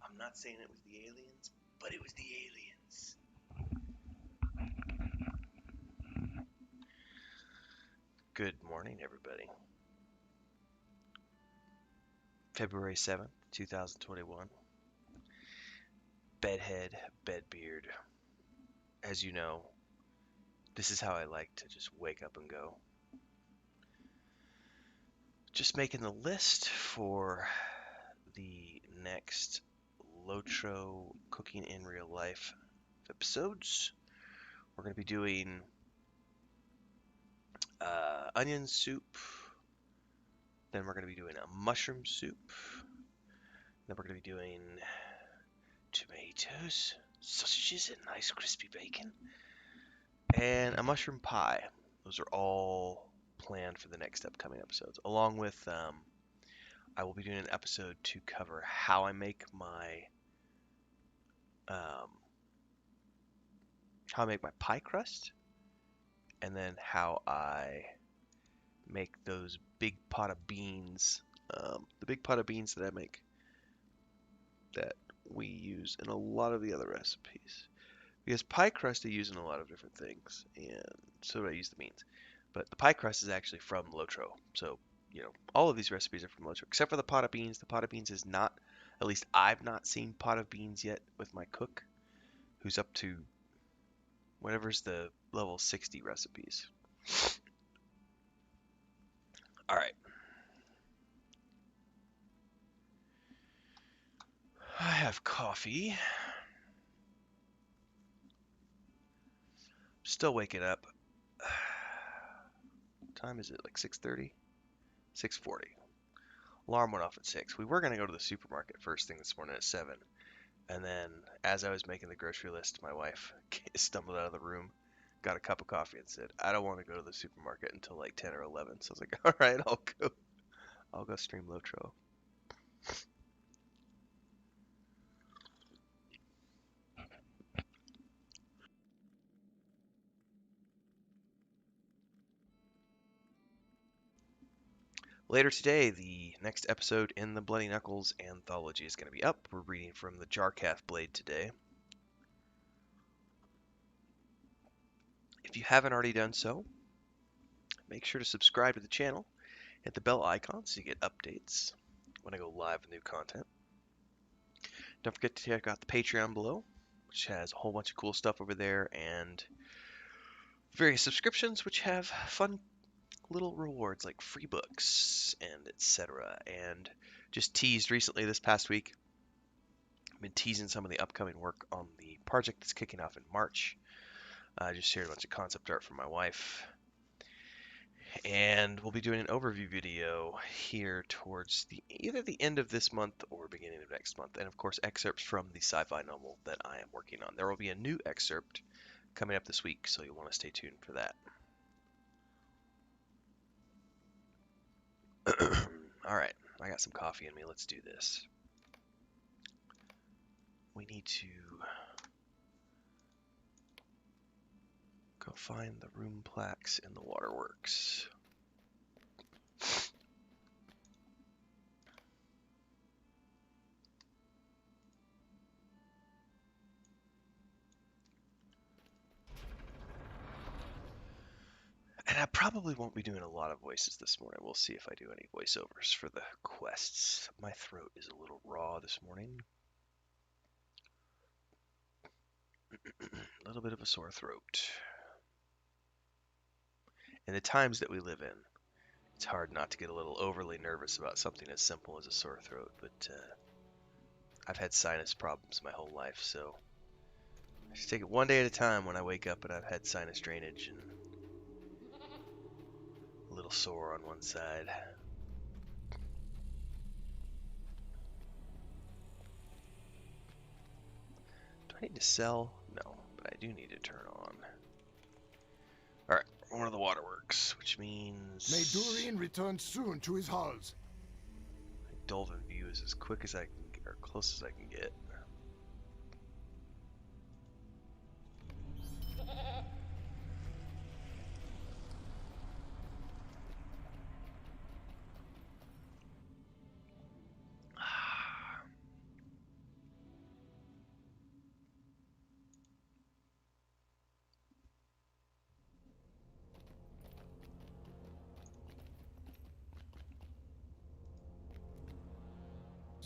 I'm not saying it was the aliens, but it was the aliens. Good morning, everybody. February 7th, 2021. Bedhead, bedbeard. As you know, this is how I like to just wake up and go. Just making the list for the next Lotro Cooking in Real Life episodes. We're going to be doing onion soup. Then we're going to be doing a mushroom soup. Then we're going to be doing tomatoes, sausages, and nice crispy bacon. And a mushroom pie. Those are all planned for the next upcoming episodes. Along with, I will be doing an episode to cover how I make my pie crust, and then how I make those big pot of beans. The big pot of beans that I make that we use in a lot of the other recipes. Because pie crust I use in a lot of different things, and so do I use the beans. But the pie crust is actually from Lotro. So, all of these recipes are from Lotro, except for the pot of beans. The pot of beans is not, at least I've not seen pot of beans yet with my cook, who's up to whatever's the level 60 recipes. All right. I have coffee. Still waking up. What time is it? Like 6:30? 6:40. Alarm went off at 6. We were going to go to the supermarket first thing this morning at 7. And then as I was making the grocery list, my wife stumbled out of the room, got a cup of coffee, and said, I don't want to go to the supermarket until like 10 or 11. So I was like, all right, I'll go stream Lotro. Later today, the next episode in the Bloody Knuckles anthology is going to be up. We're reading from the Jarkath Blade today. If you haven't already done so, make sure to subscribe to the channel, hit the bell icon so you get updates when I go live with new content. Don't forget to check out the Patreon below, which has a whole bunch of cool stuff over there, and various subscriptions which have fun little rewards like free books and etc. And just teased recently this past week, I've been teasing some of the upcoming work on the project that's kicking off in March. I just shared a bunch of concept art from my wife, and we'll be doing an overview video here towards either the end of this month or beginning of next month, and of course excerpts from the sci-fi novel that I am working on. There will be a new excerpt coming up this week, so you'll want to stay tuned for that. Alright, I got some coffee in me. Let's do this. We need to go find the room plaques in the waterworks. And I probably won't be doing a lot of voices this morning. We'll see if I do any voiceovers for the quests. My throat is a little raw this morning. A little bit of a sore throat. In the times that we live in, it's hard not to get a little overly nervous about something as simple as a sore throat, but I've had sinus problems my whole life, so I just take it one day at a time when I wake up and I've had sinus drainage and a little sore on one side. Do I need to sell? No, but I do need to turn on. Alright, one of the waterworks, which means... May Durian return soon to his halls. Dolphin view is as quick as I can get, or close as I can get.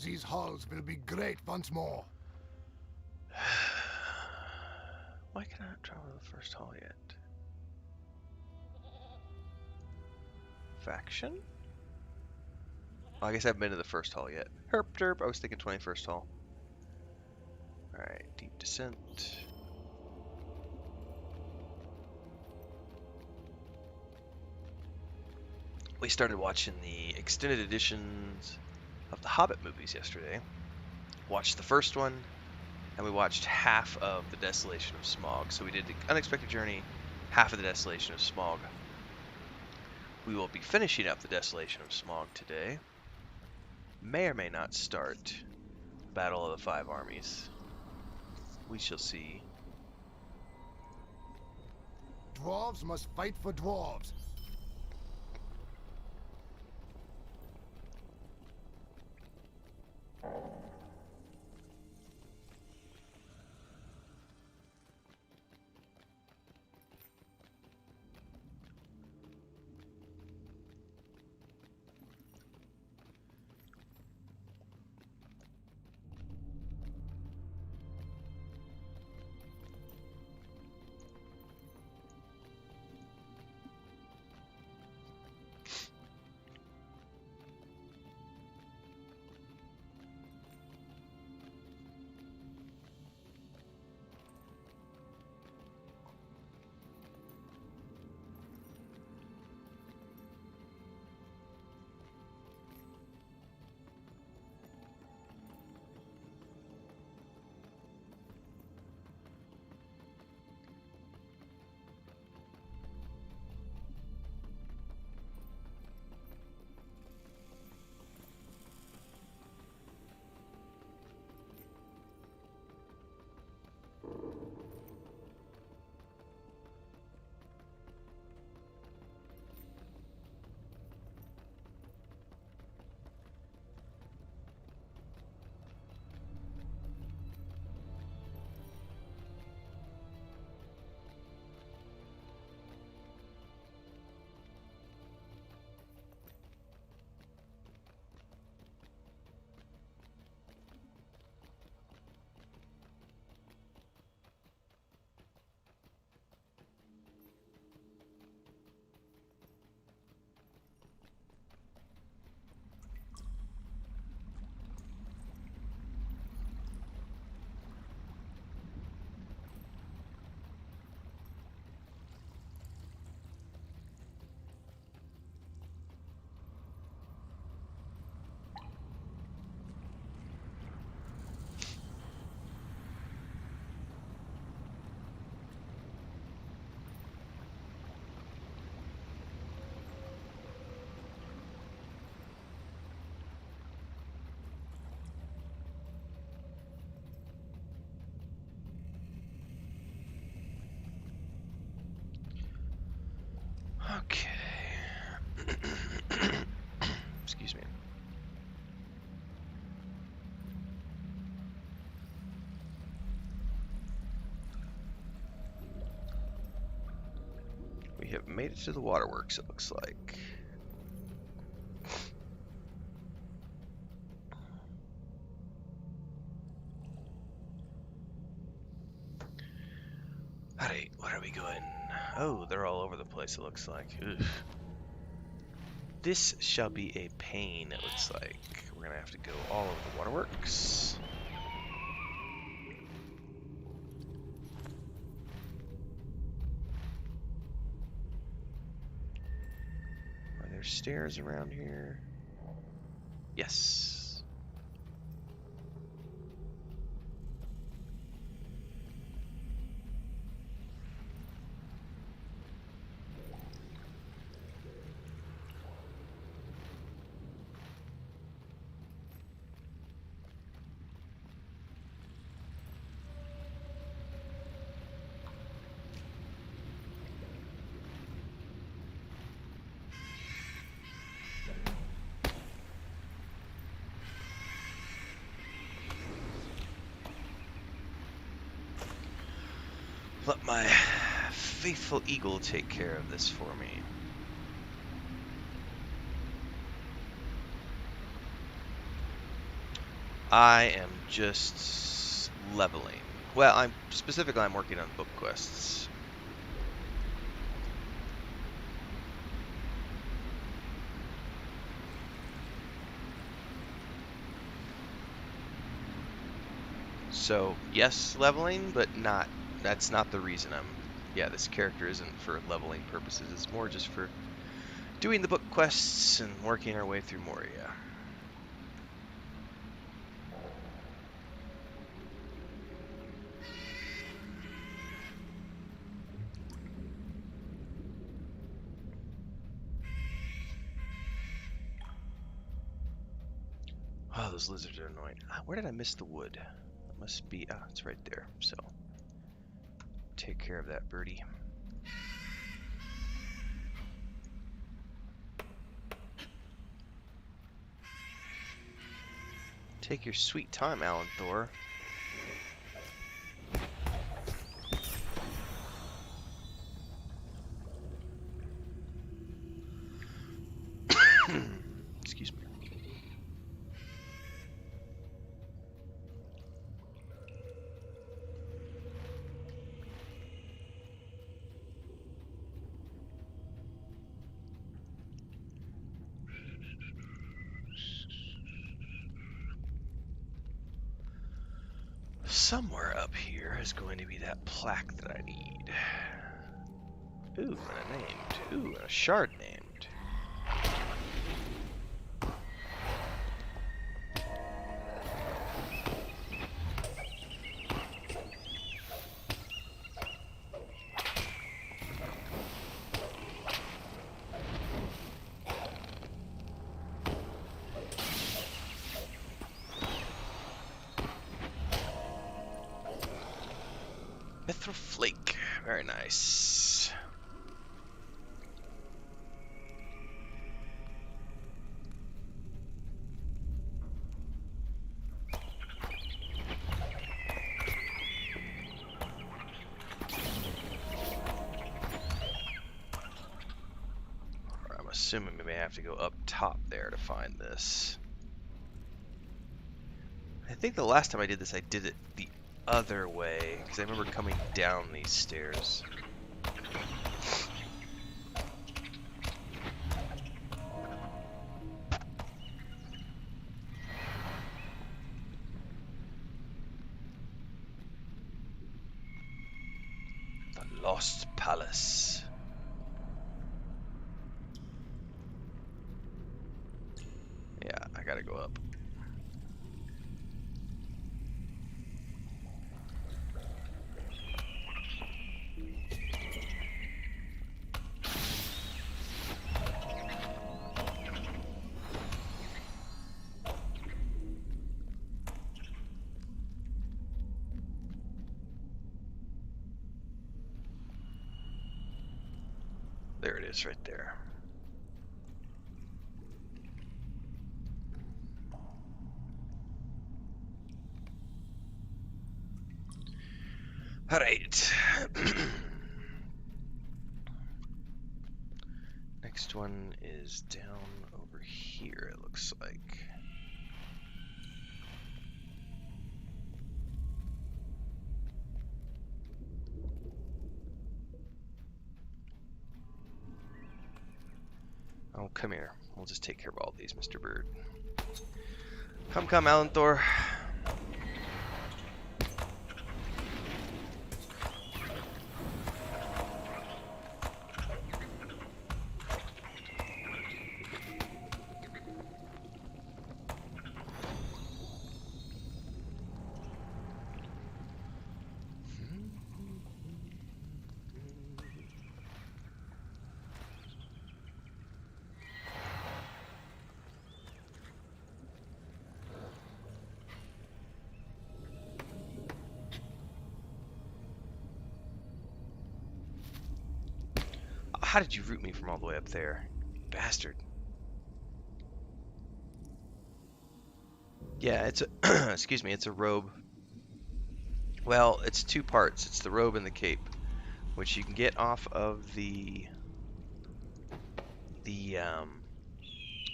These halls will be great once more. Why can I not travel to the first hall yet? Faction? Oh, I guess I haven't been to the first hall yet. Herp derp, I was thinking 21st hall. Alright, deep descent. We started watching the extended editions of the Hobbit movies yesterday. Watched the first one, and we watched half of the Desolation of Smaug. So we did the Unexpected Journey, half of the Desolation of Smaug. We will be finishing up the Desolation of Smaug today. May or may not start Battle of the Five Armies. We shall see. Dwarves must fight for dwarves. Okay. Excuse me. We have made it to the waterworks, it looks like. Alright, where are we going? Oh, they're all over the place, it looks like. Ugh. This shall be a pain, it looks like. We're gonna have to go all over the waterworks. Are there stairs around here? Yes. Let my faithful eagle take care of this for me. I am just leveling. Well, I'm working on book quests. So, yes, leveling, but not, that's not the reason yeah, this character isn't for leveling purposes. It's more just for doing the book quests and working our way through Moria. Oh, those lizards are annoying. Where did I miss the wood? It must be, it's right there. So, take care of that birdie. Take your sweet time, Alan Thor. Excuse me. Somewhere up here is going to be that plaque that I need. Ooh, and a named. Ooh, and a shard named. Mithril flake. Very nice. I'm assuming we may have to go up top there to find this. I think the last time I did this, I did it the other way, because I remember coming down these stairs. The Lost Palace. Yeah, I gotta go up. There it is right there. Alright. Next one is down over here, it looks like. Oh, come here. We'll just take care of all these, Mr. Bird. Come, Alan Thor. How did you root me from all the way up there? Bastard. Yeah, it's a excuse me, it's a robe. Well, it's two parts. It's the robe and the cape, which you can get off of the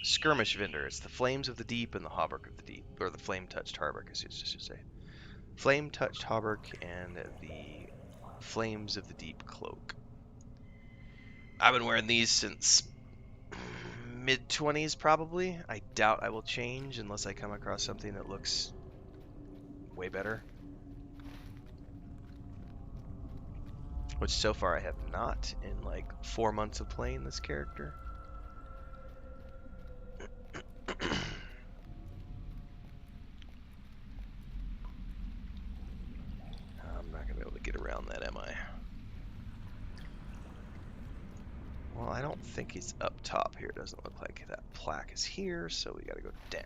Skirmish vendor. It's the flames of the deep and the hauberk of the deep, or the flame-touched hauberk, I should say. Flame-touched hauberk and the flames of the deep cloak. I've been wearing these since mid-20s probably. I doubt I will change unless I come across something that looks way better. Which so far I have not in like 4 months of playing this character. I'm not going to be able to get around that, am I? Well, I don't think he's up top here. It doesn't look like that plaque is here, so we got to go down.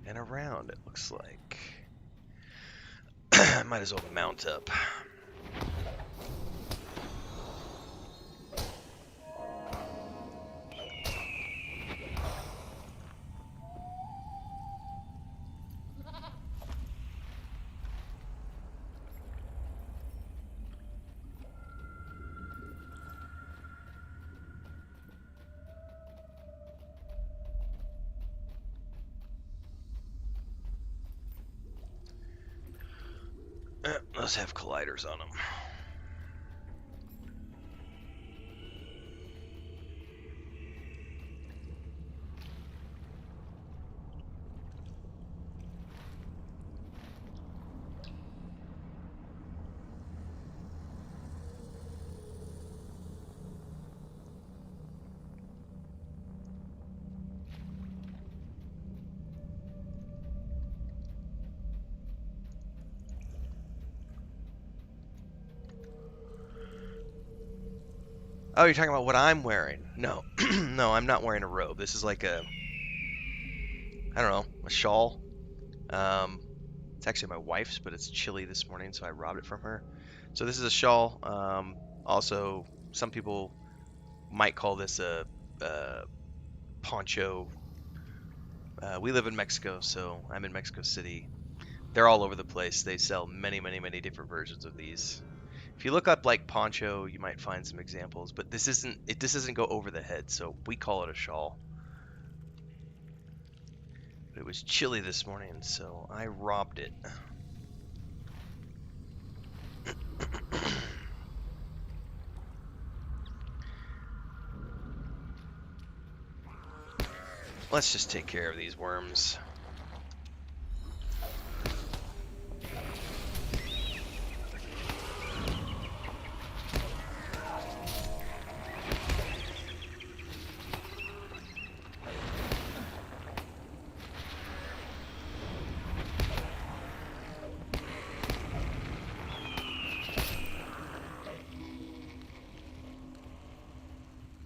And around, it looks like. Might as well mount up. Let's have colliders on them. Oh, you're talking about what I'm wearing? No, no, I'm not wearing a robe. This is like a, I don't know, a shawl. It's actually my wife's, but it's chilly this morning, so I robbed it from her. So this is a shawl. Also, some people might call this a poncho. We live in Mexico, so I'm in Mexico City. They're all over the place. They sell many, many, many different versions of these. If you look up like poncho, you might find some examples, but this doesn't go over the head, so we call it a shawl. But it was chilly this morning, so I robbed it. Let's just take care of these worms.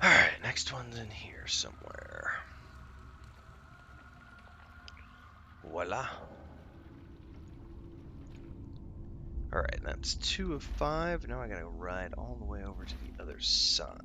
Alright, next one's in here somewhere. Voila. Alright, that's 2 of 5. Now I gotta ride all the way over to the other side.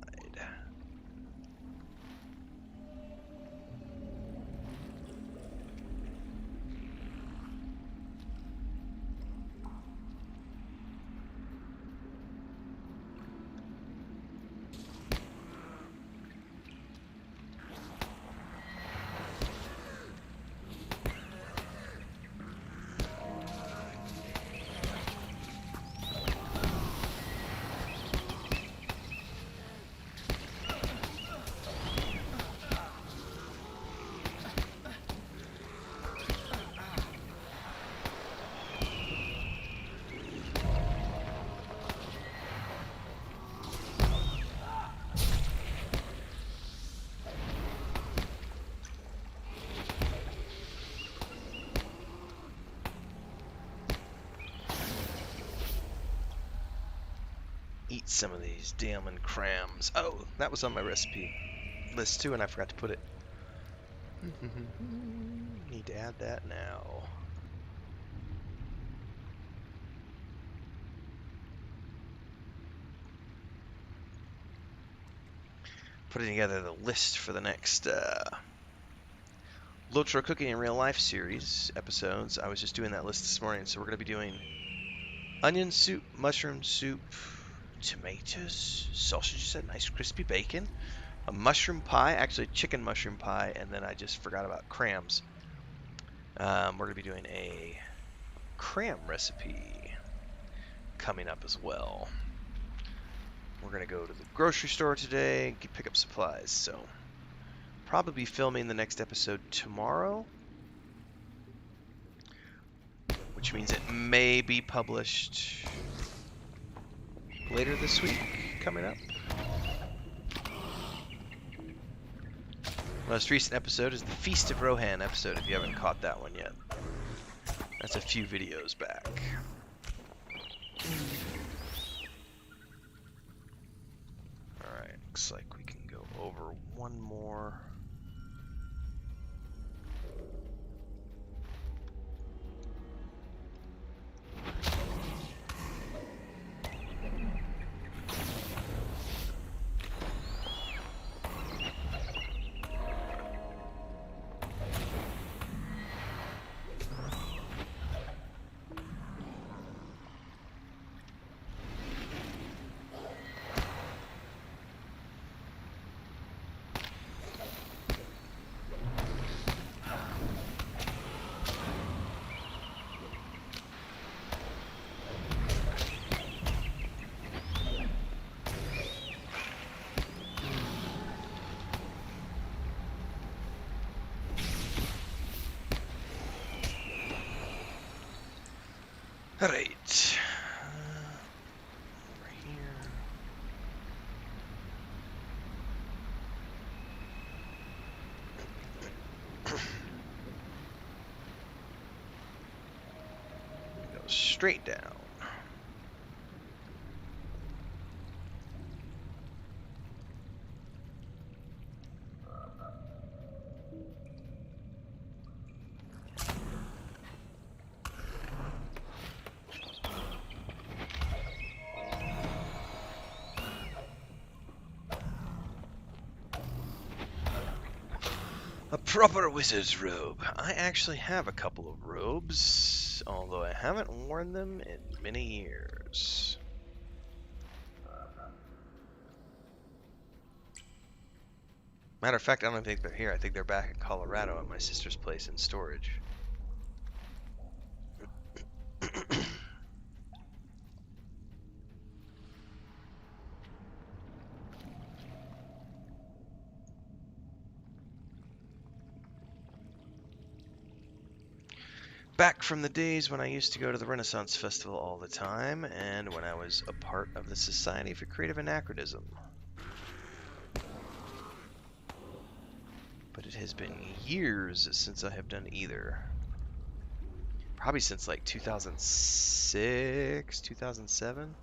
Eat some of these Daemon crams. Oh, that was on my recipe list too, and I forgot to put it. Need to add that now. Putting together the list for the next Lotro Cooking in Real Life series episodes. I was just doing that list this morning, so we're going to be doing onion soup, mushroom soup, tomatoes, sausages, and nice crispy bacon, a mushroom pie, actually chicken mushroom pie, and then I just forgot about crams. We're going to be doing a cram recipe coming up as well. We're going to go to the grocery store today and pick up supplies, so probably be filming the next episode tomorrow, which means it may be published later this week coming up. Most recent episode is the Feast of Rohan episode, if you haven't caught that one yet. That's a few videos back. Alright, looks like we can go over one more. Alright. Over here. Go straight down. A proper wizard's robe. I actually have a couple of robes, although I haven't worn them in many years. Matter of fact, I don't think they're here. I think they're back in Colorado at my sister's place in storage. Back from the days when I used to go to the Renaissance Festival all the time, and when I was a part of the Society for Creative Anachronism. But it has been years since I have done either. Probably since like 2006, 2007.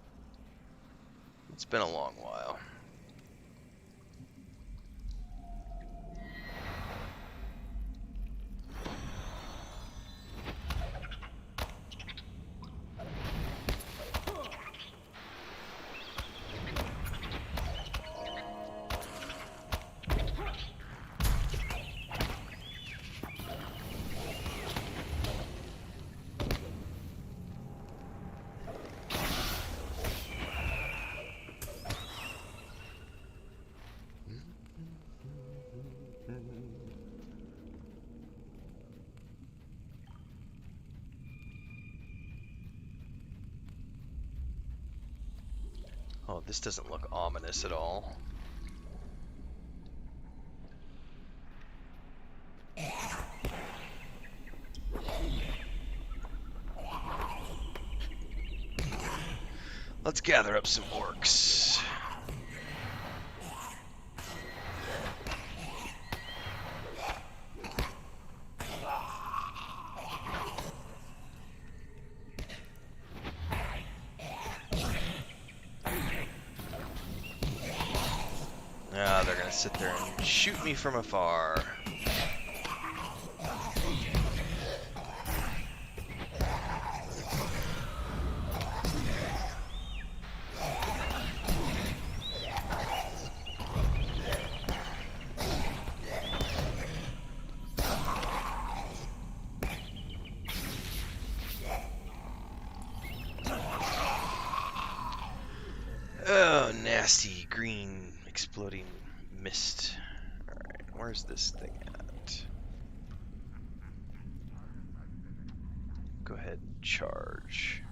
It's been a long while. Oh, this doesn't look ominous at all. Let's gather up some orcs. Ah, they're gonna sit there and shoot me from afar. nasty green exploding mist. Alright, where's this thing at? Go ahead and charge.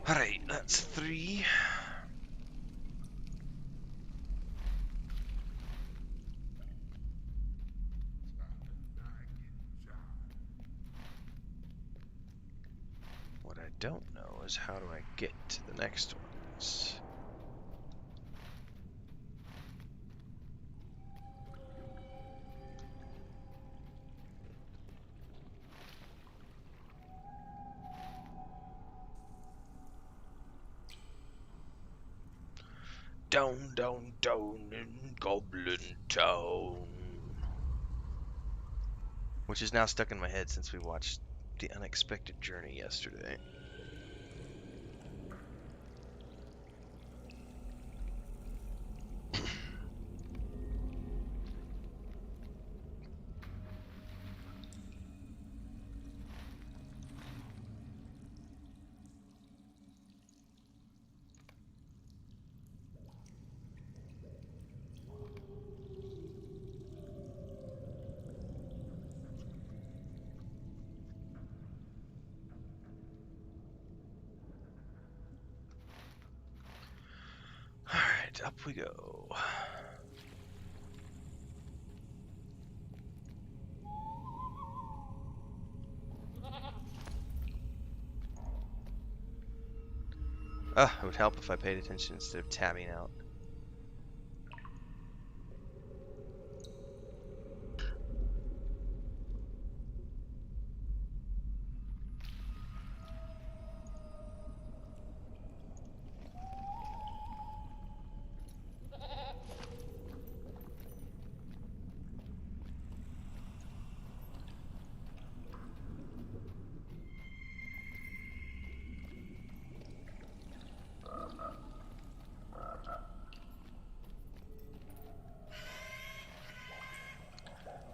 Alright, that's 3. What I don't know is how do I get to the next ones. Down, down, down in Goblin Town. Which is now stuck in my head since we watched The Unexpected Journey yesterday. Alright, up we go. It would help if I paid attention instead of tabbing out.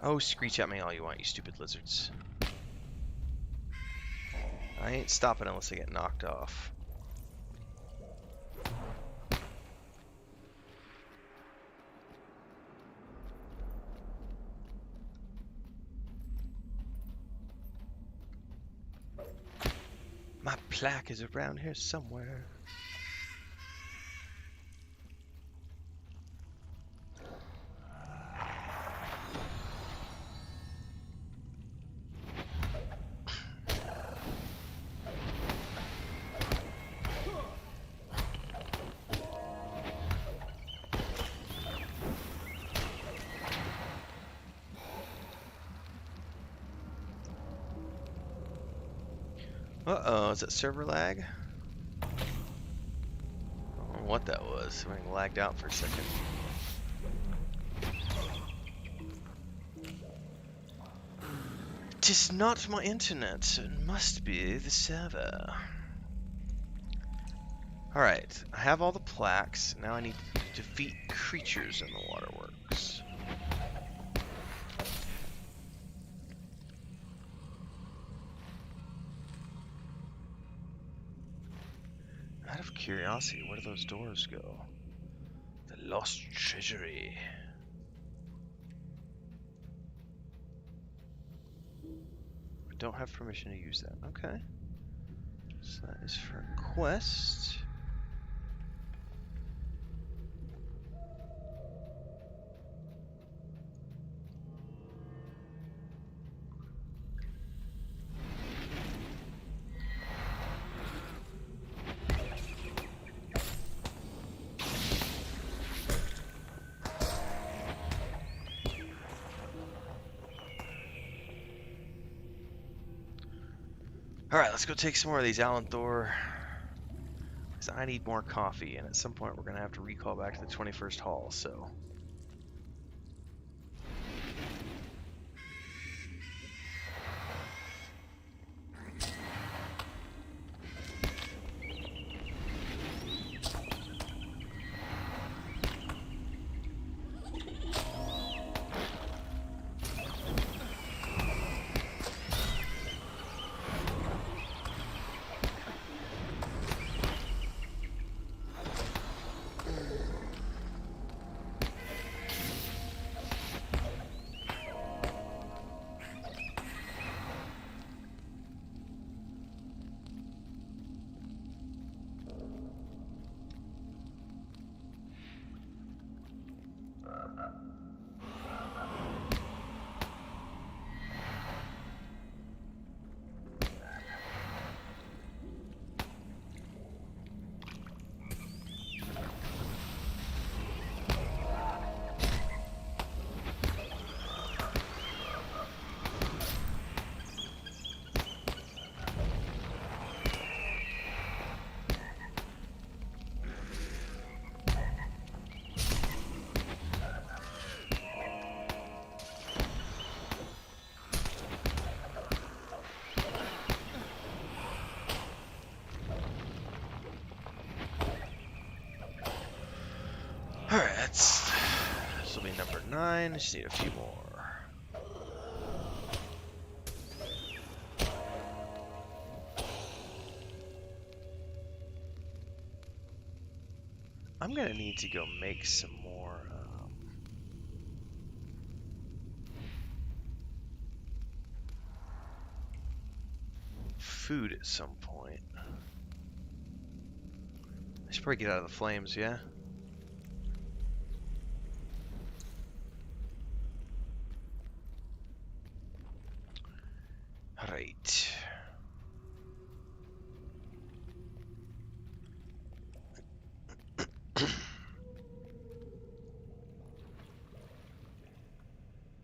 Oh, screech at me all you want, you stupid lizards. I ain't stopping unless I get knocked off. My plaque is around here somewhere. Uh-oh, is that server lag? I don't know what that was. I lagged out for a second. Tis not my internet, it must be the server. Alright, I have all the plaques. Now I need to defeat creatures in the waterworks. Out of curiosity, where do those doors go? The lost treasury. I don't have permission to use that. Okay. So that is for a quest. Alright, let's go take some more of these Alan Thor. Because I need more coffee, and at some point we're going to have to recall back to the 21st Hall, so... number 9. Just need a few more. I'm gonna need to go make some more food at some point. I should probably get out of the flames, yeah? Alright.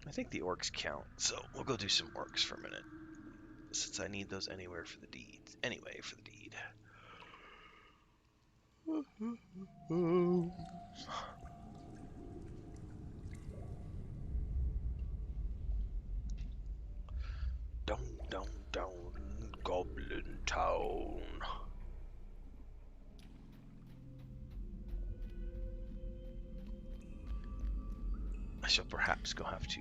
I think the orcs count, so we'll go do some orcs for a minute. Since I need those anywhere for the deed. Anyway, for the deed. Down, down, down, Goblin Town. I shall perhaps go have to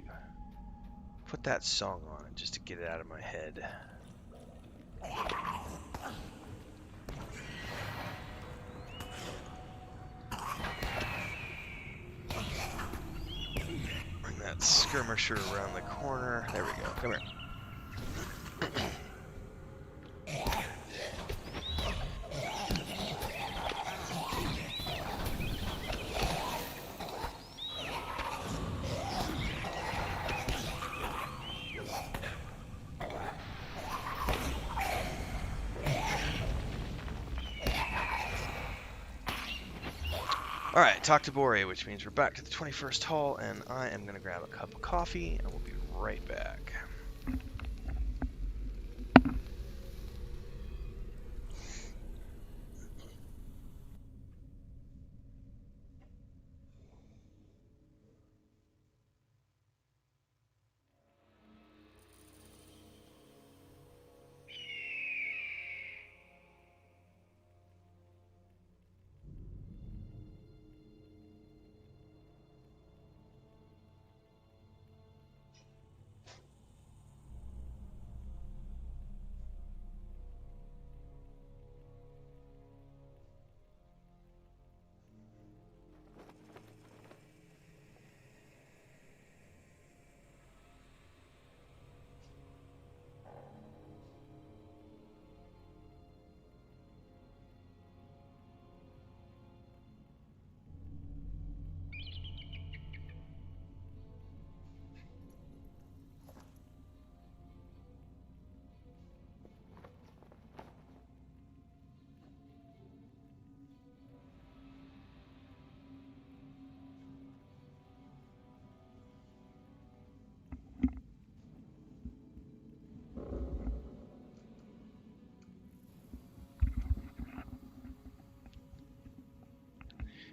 put that song on just to get it out of my head. Bring that skirmisher around the corner. There we go. Come here. Alright, talk to Moria, which means we're back to the 21st hall, and I am going to grab a cup of coffee, and we'll be right back.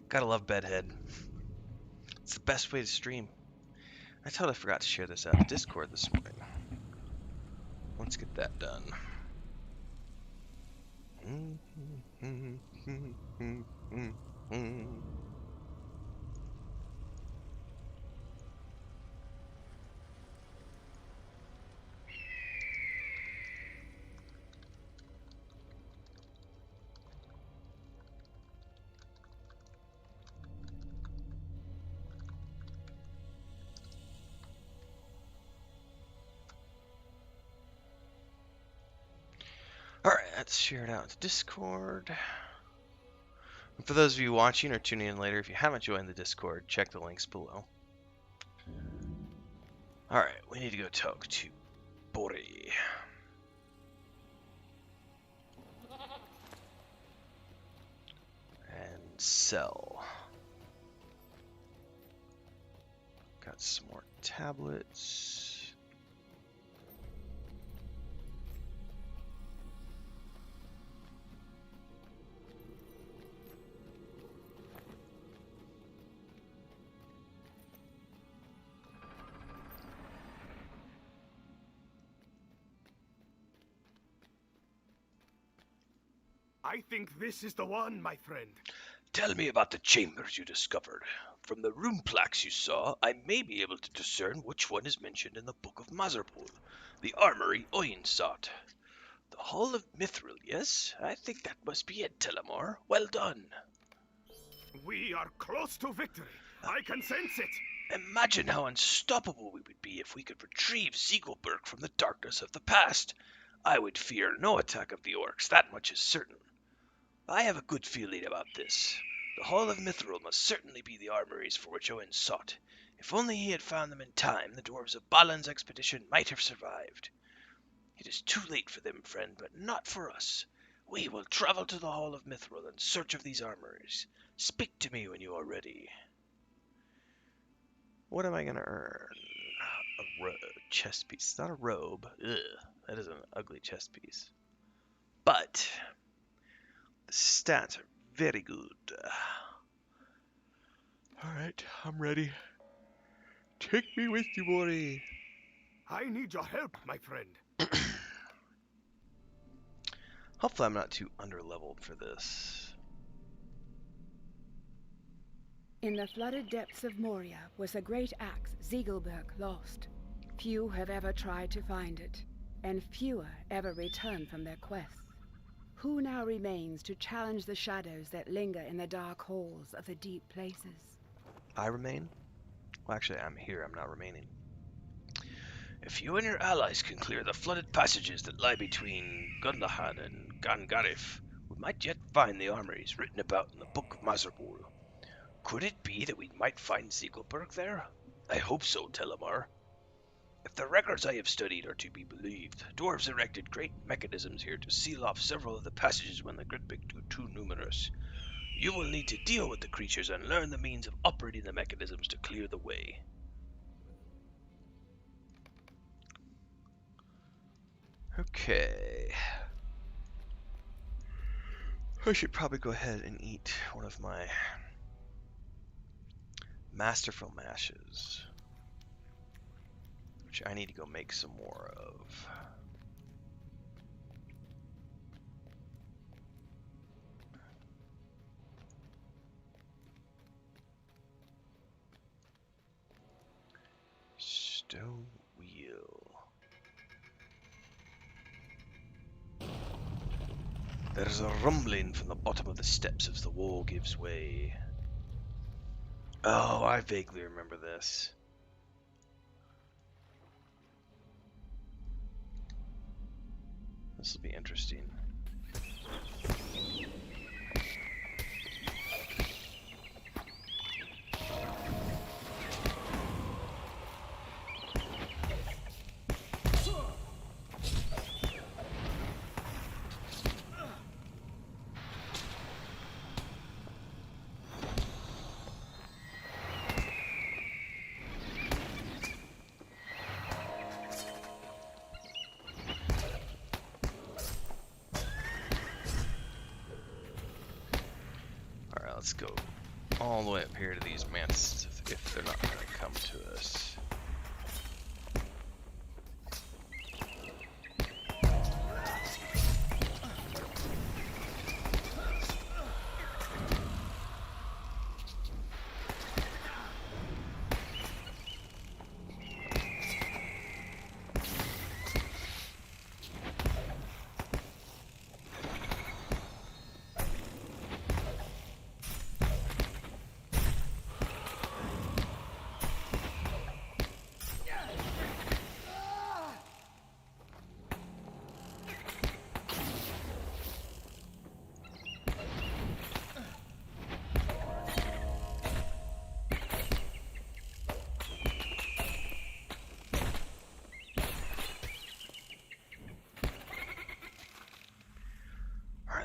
Gotta love Bedhead. It's the best way to stream. I totally forgot to share this out to Discord this morning. Let's get that done. Alright, let's share it out to Discord. And for those of you watching or tuning in later, if you haven't joined the Discord, check the links below. Alright, we need to go talk to Bori. And sell. Got some more tablets. I think this is the one, my friend. Tell me about the chambers you discovered. From the rune plaques you saw, I may be able to discern which one is mentioned in the Book of Mazerpul, the Armory Oin sought. The Hall of Mithril, yes? I think that must be it, Telimar. Well done. We are close to victory. I can sense it. Imagine how unstoppable we would be if we could retrieve Ziegelberg from the darkness of the past. I would fear no attack of the orcs, that much is certain. I have a good feeling about this. The Hall of Mithril must certainly be the armories for which Owen sought. If only he had found them in time, the dwarves of Balan's expedition might have survived. It is too late for them, friend, but not for us. We will travel to the Hall of Mithril in search of these armories. Speak to me when you are ready. What am I going to earn? A chest piece. It's not a robe. Ugh, that is an ugly chest piece. But the stats are very good. Alright, I'm ready. Take me with you, Moria. I need your help, my friend. Hopefully I'm not too underleveled for this. In the flooded depths of Moria was a great axe Ziegelberg lost. Few have ever tried to find it, and fewer ever return from their quests. Who now remains to challenge the shadows that linger in the dark halls of the deep places? I remain? Well, actually, I'm here. I'm not remaining. If you and your allies can clear the flooded passages that lie between Gundahan and Gangarif, we might yet find the armories written about in the Book of Mazerpul. Could it be that we might find Ziegelberg there? I hope so, Telimar. If the records I have studied are to be believed, dwarves erected great mechanisms here to seal off several of the passages when the Gritbig grew too numerous. You will need to deal with the creatures and learn the means of operating the mechanisms to clear the way. Okay. I should probably go ahead and eat one of my masterful mashes, which I need to go make some more of. Stone wheel. There's a rumbling from the bottom of the steps as the wall gives way. Oh, I vaguely remember this. This will be interesting. Alright, let's go all the way up here to these mantis if they're not going to come to us.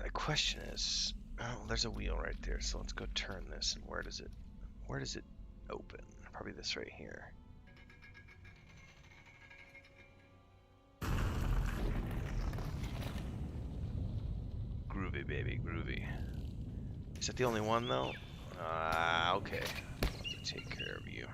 The question is, oh, there's a wheel right there, so let's go turn this. And where does it open? Probably this right here. Groovy, baby, groovy. Is that the only one though? Okay. Let's take care of you.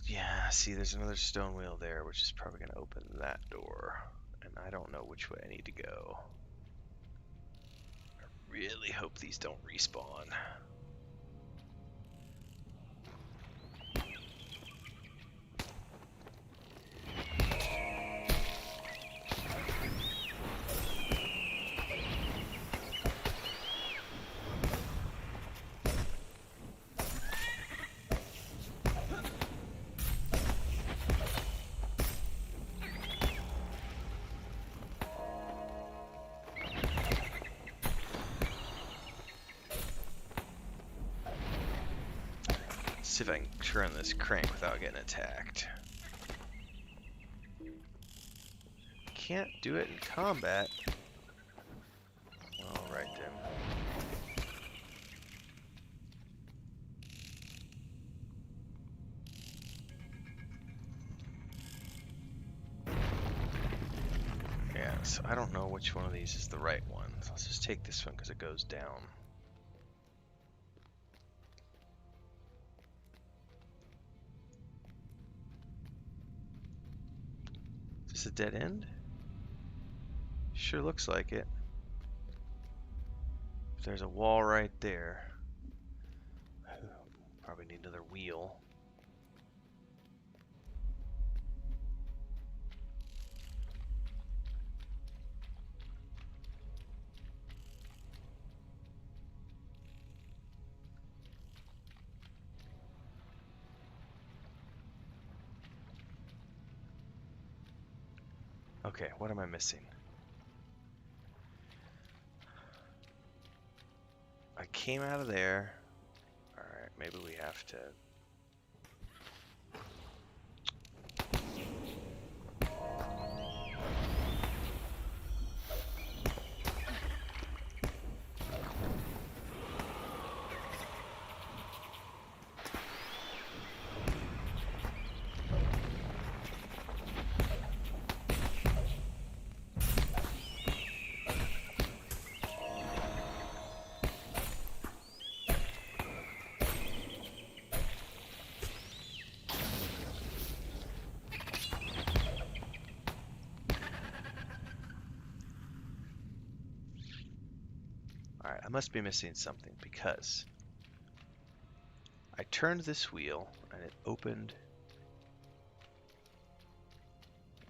Yeah, see, there's another stone wheel there, which is probably going to open that door. And I don't know which way I need to go. I really hope these don't respawn. See if I can turn this crank without getting attacked. Can't do it in combat. Alright then. Yeah, so I don't know which one of these is the right one. So let's just take this one because it goes down. Is this a dead end? Sure looks like it. There's a wall right there. Probably need another wheel. Okay, what am I missing? I came out of there. Alright, maybe we have to... Alright, I must be missing something because I turned this wheel and it opened.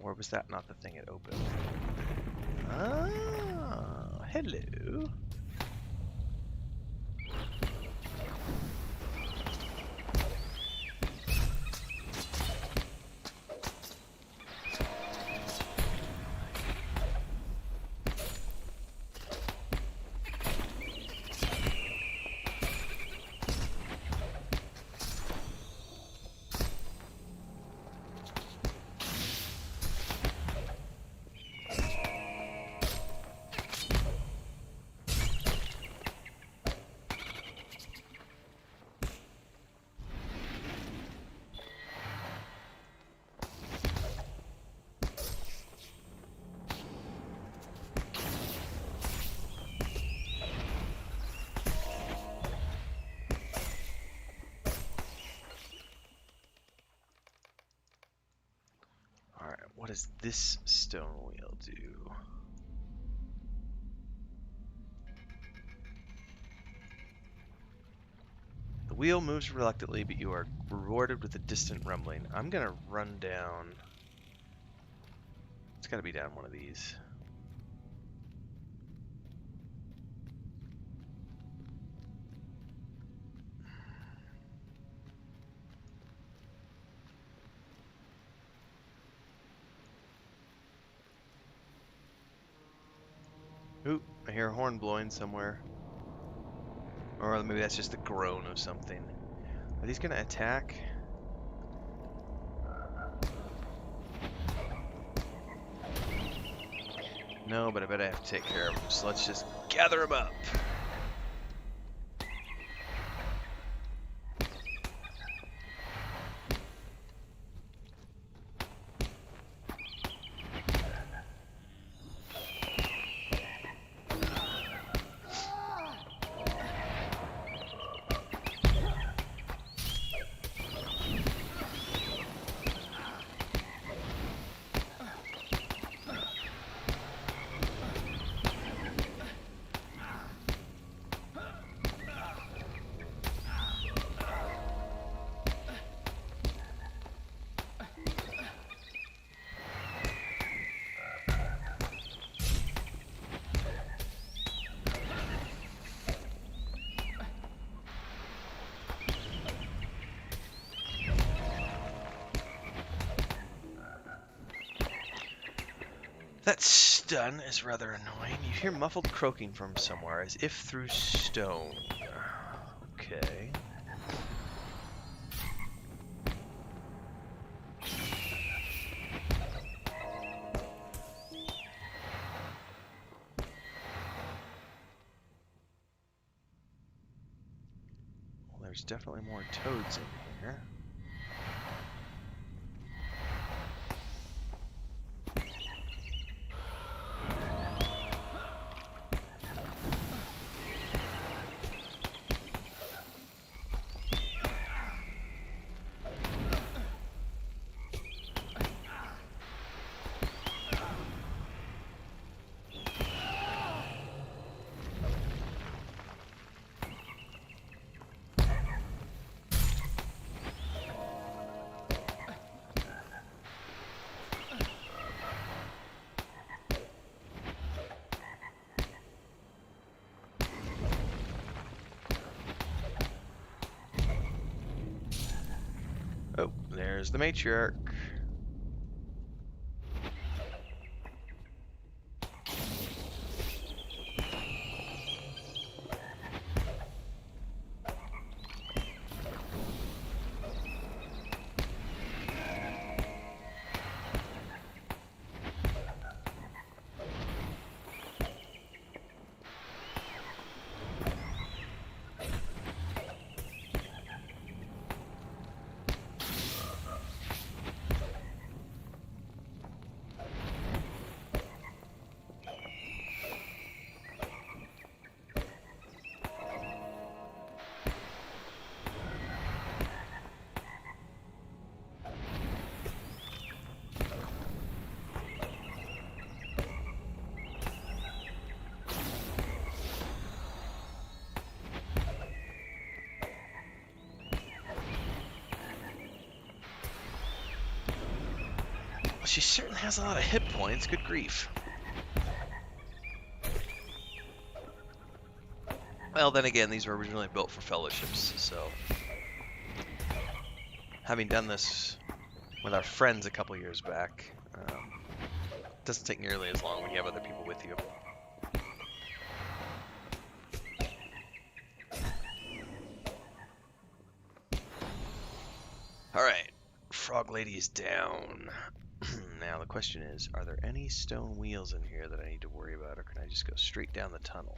Or was that not the thing it opened? Ah, hello. What does this stone wheel do? The wheel moves reluctantly, but you are rewarded with a distant rumbling. I'm gonna run down. It's gotta be down one of these. Ooh, I hear a horn blowing somewhere. Or maybe that's just the groan of something. Are these gonna attack? No, but I bet I have to take care of them. So let's just gather them up. That stun is rather annoying. You hear muffled croaking from somewhere, as if through stone. Okay. Well, there's definitely more toads in here. Oh, there's the matriarch. She certainly has a lot of hit points. Good grief. Well, then again, these were originally built for fellowships, so... Having done this with our friends a couple years back, it doesn't take nearly as long when you have other people with you. Alright, Frog Lady is down. Now the question is, are there any stone wheels in here that I need to worry about, or can I just go straight down the tunnel?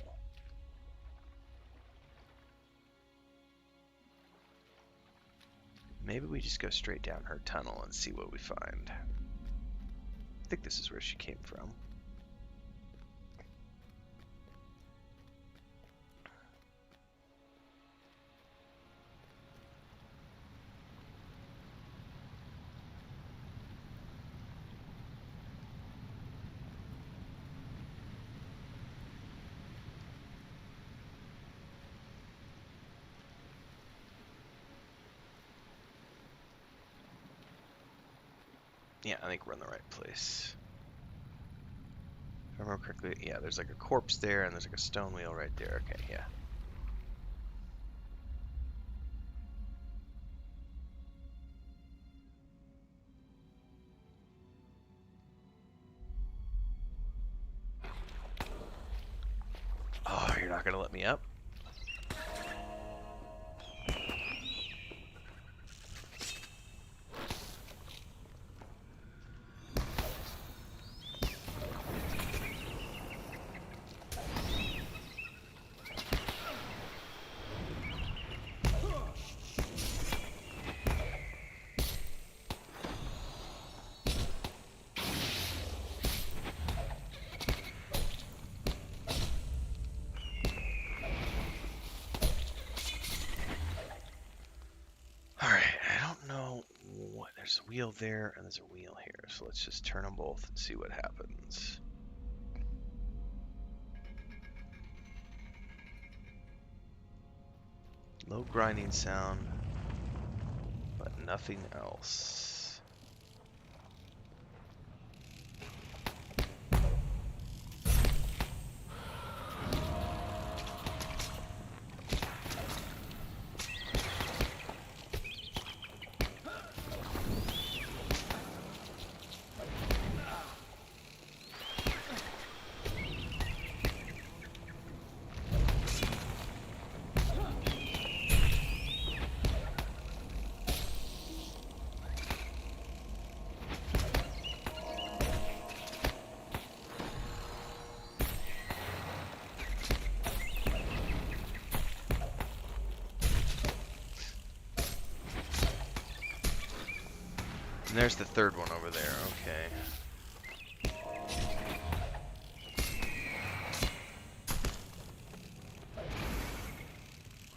Maybe we just go straight down her tunnel and see what we find. I think this is where she came from. Yeah, I think we're in the right place. If I remember correctly, yeah, there's like a corpse there, and there's like a stone wheel right there. Okay, yeah. Oh, you're not gonna let me up? There's a wheel there, and there's a wheel here. So let's just turn them both and see what happens. Low grinding sound, but nothing else. And there's the third one over there. Okay.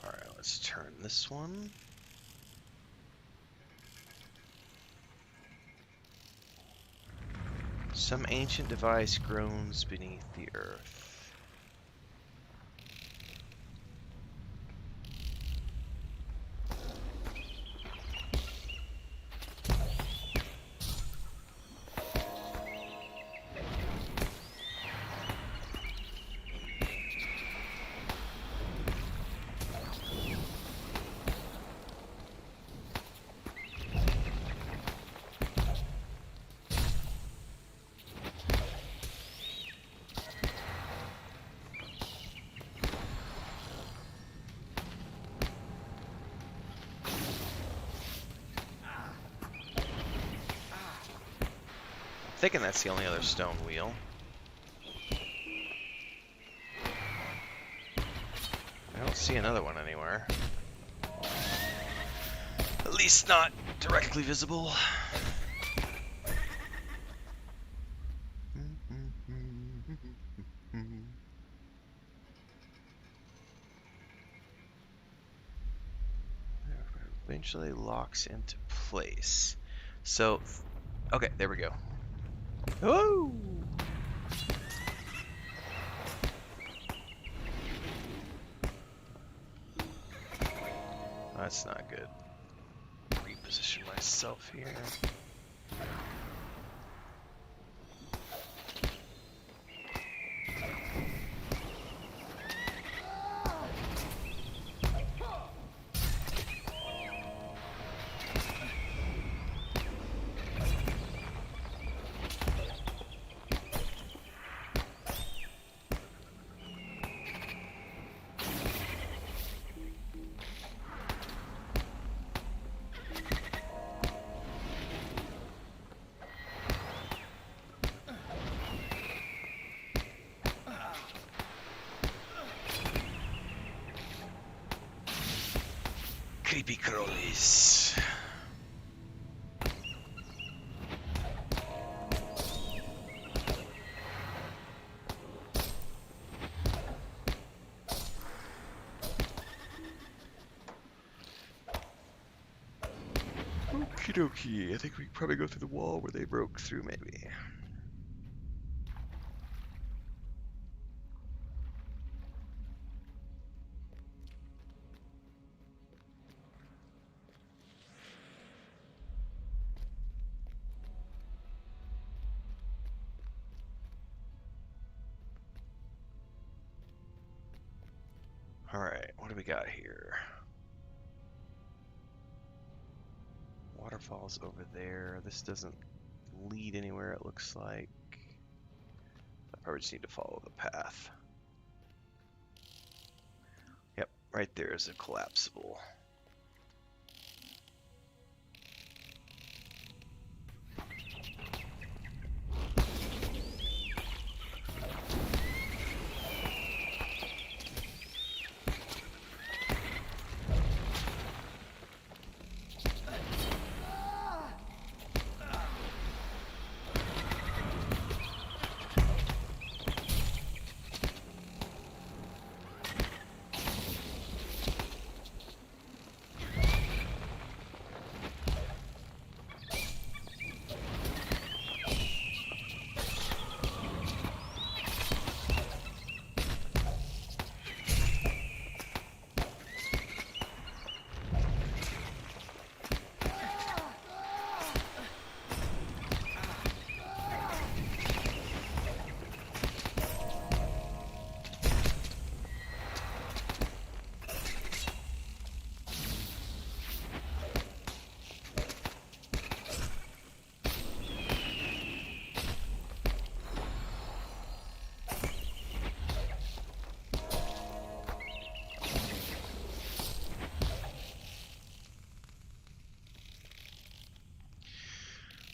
Alright, let's turn this one. Some ancient device groans beneath the earth. Thinking that's the only other stone wheel. I don't see another one anywhere. At least not directly visible. Eventually locks into place. So, okay, there we go. Woo! That's not good. Reposition myself here. Creepy crawlies. Okie dokie. I think we can probably go through the wall where they broke through, maybe. Alright, what do we got here? Waterfalls over there. This doesn't lead anywhere, it looks like. I probably just need to follow the path. Yep, right there is a collapsible.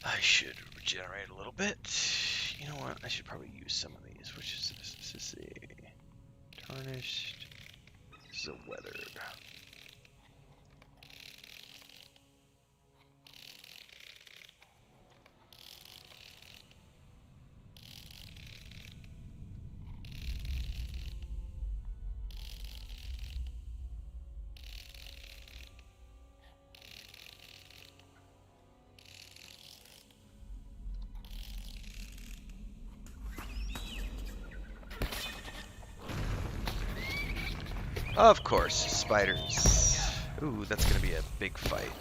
I should regenerate a little bit. You know what? I should probably use some of these. Which is this? This is a tarnished. This is a weathered. Of course, spiders. Ooh, that's gonna be a big fight.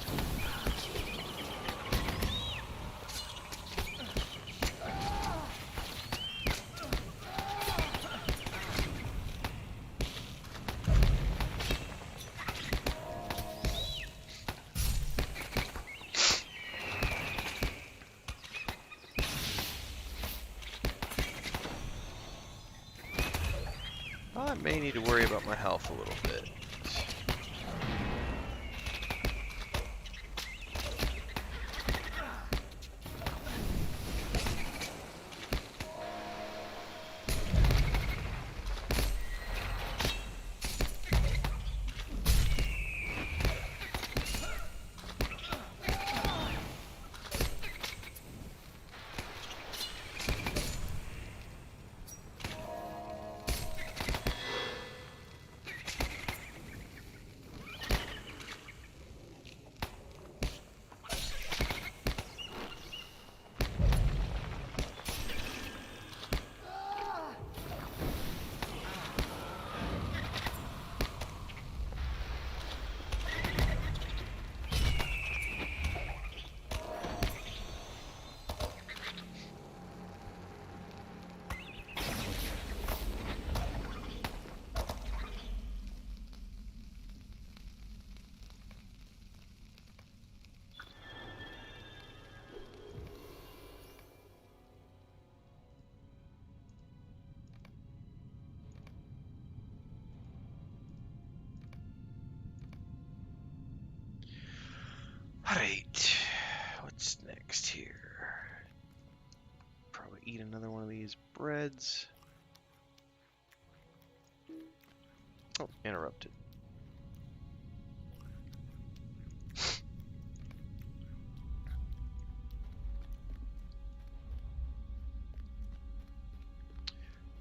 I may need to worry about my health a little bit. Alright, what's next here? Probably eat another one of these breads. Oh, interrupted.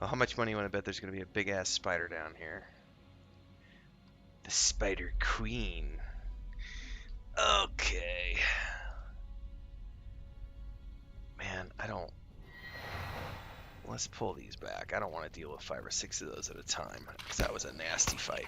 Well, how much money you want to bet there's going to be a big-ass spider down here? The Spider Queen. Okay. Man, I don't... Let's pull these back. I don't want to deal with 5 or 6 of those at a time, because that was a nasty fight.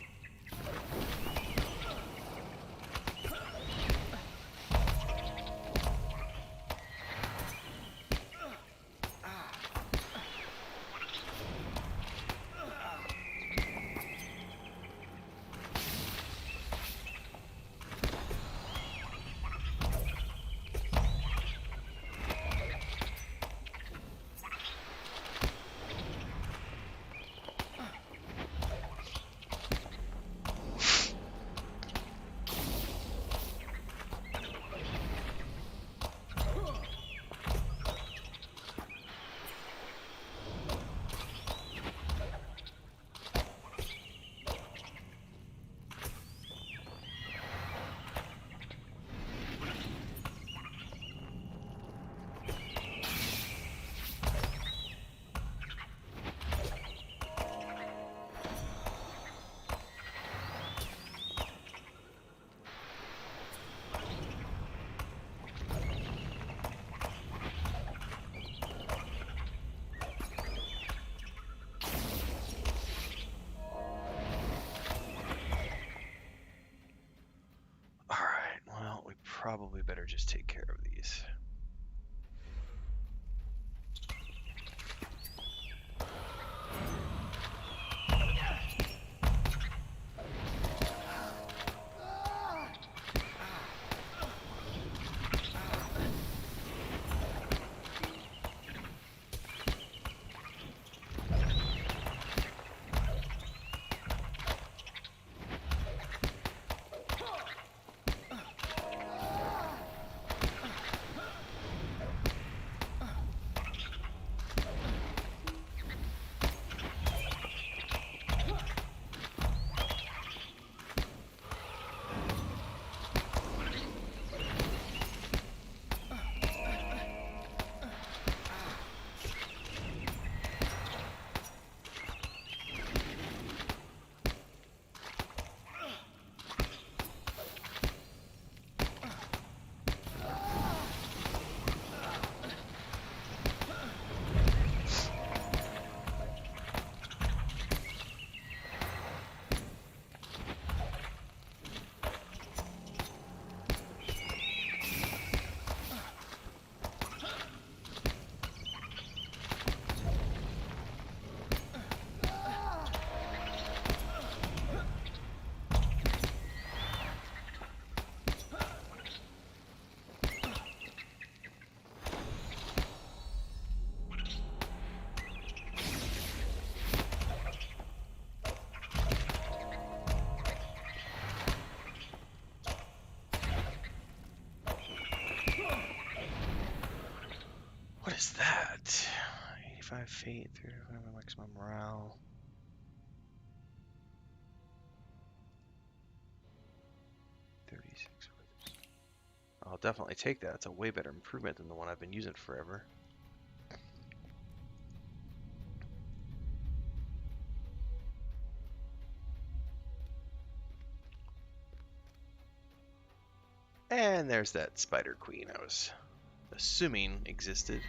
Probably better just take care of these. What is that? 85 fate, 35 maximum morale. I'll definitely take that. It's a way better improvement than the one I've been using forever. And there's that spider queen I was assuming existed.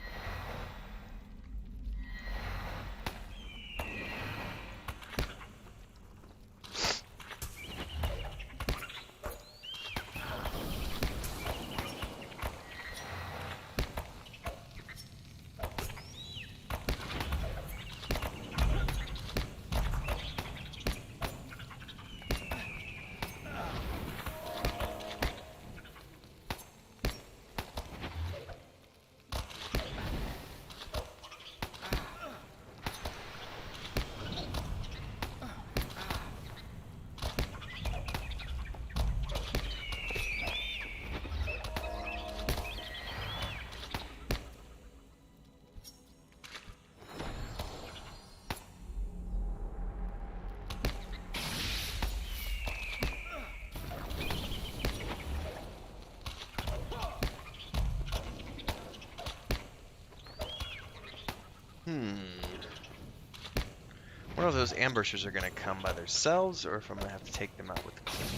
One of those ambushers are going to come by themselves, or if I'm going to have to take them out with the queen.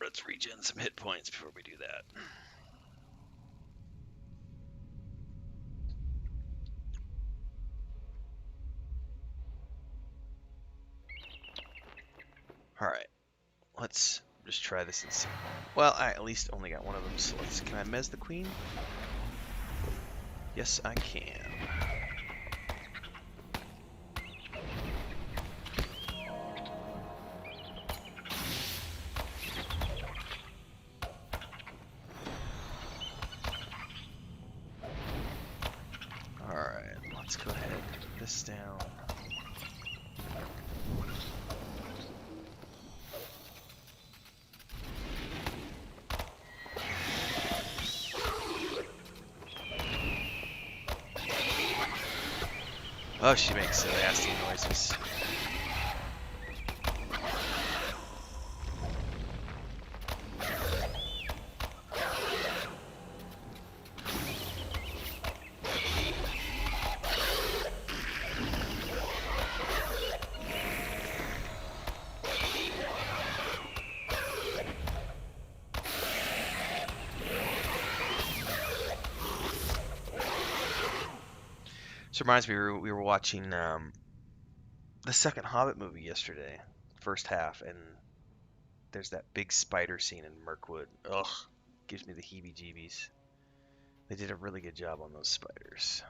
Let's regen some hit points before we do that. Alright, let's just try this and see. Well, I at least only got one of them, so can I mez the queen? Yes, I can. Alright, let's go ahead and put this down. Oh, she makes some nasty noises. This reminds me, we were watching the second Hobbit movie yesterday, first half, and there's that big spider scene in Mirkwood. Ugh, gives me the heebie-jeebies. They did a really good job on those spiders.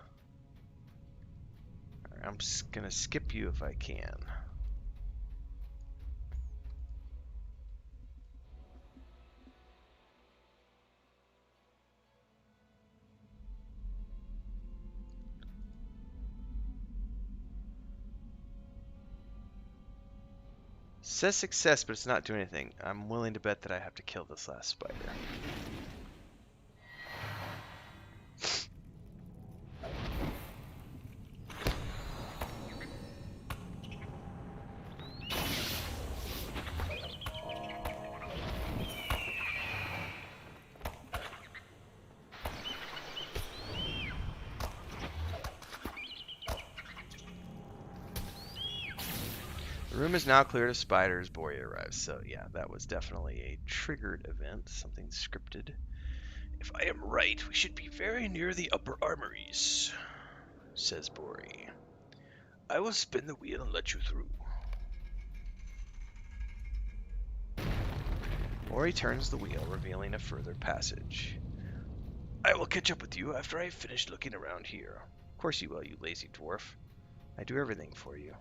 All right, I'm just gonna skip you if I can. Says success, but it's not doing anything. I'm willing to bet that I have to kill this last spider. The room is now cleared of spiders. Moria arrives. So yeah, that was definitely a triggered event. Something scripted. If I am right, we should be very near the upper armories, says Bori. I will spin the wheel and let you through. Bori turns the wheel, revealing a further passage. I will catch up with you after I have finished looking around here. Of course you will, you lazy dwarf. I do everything for you.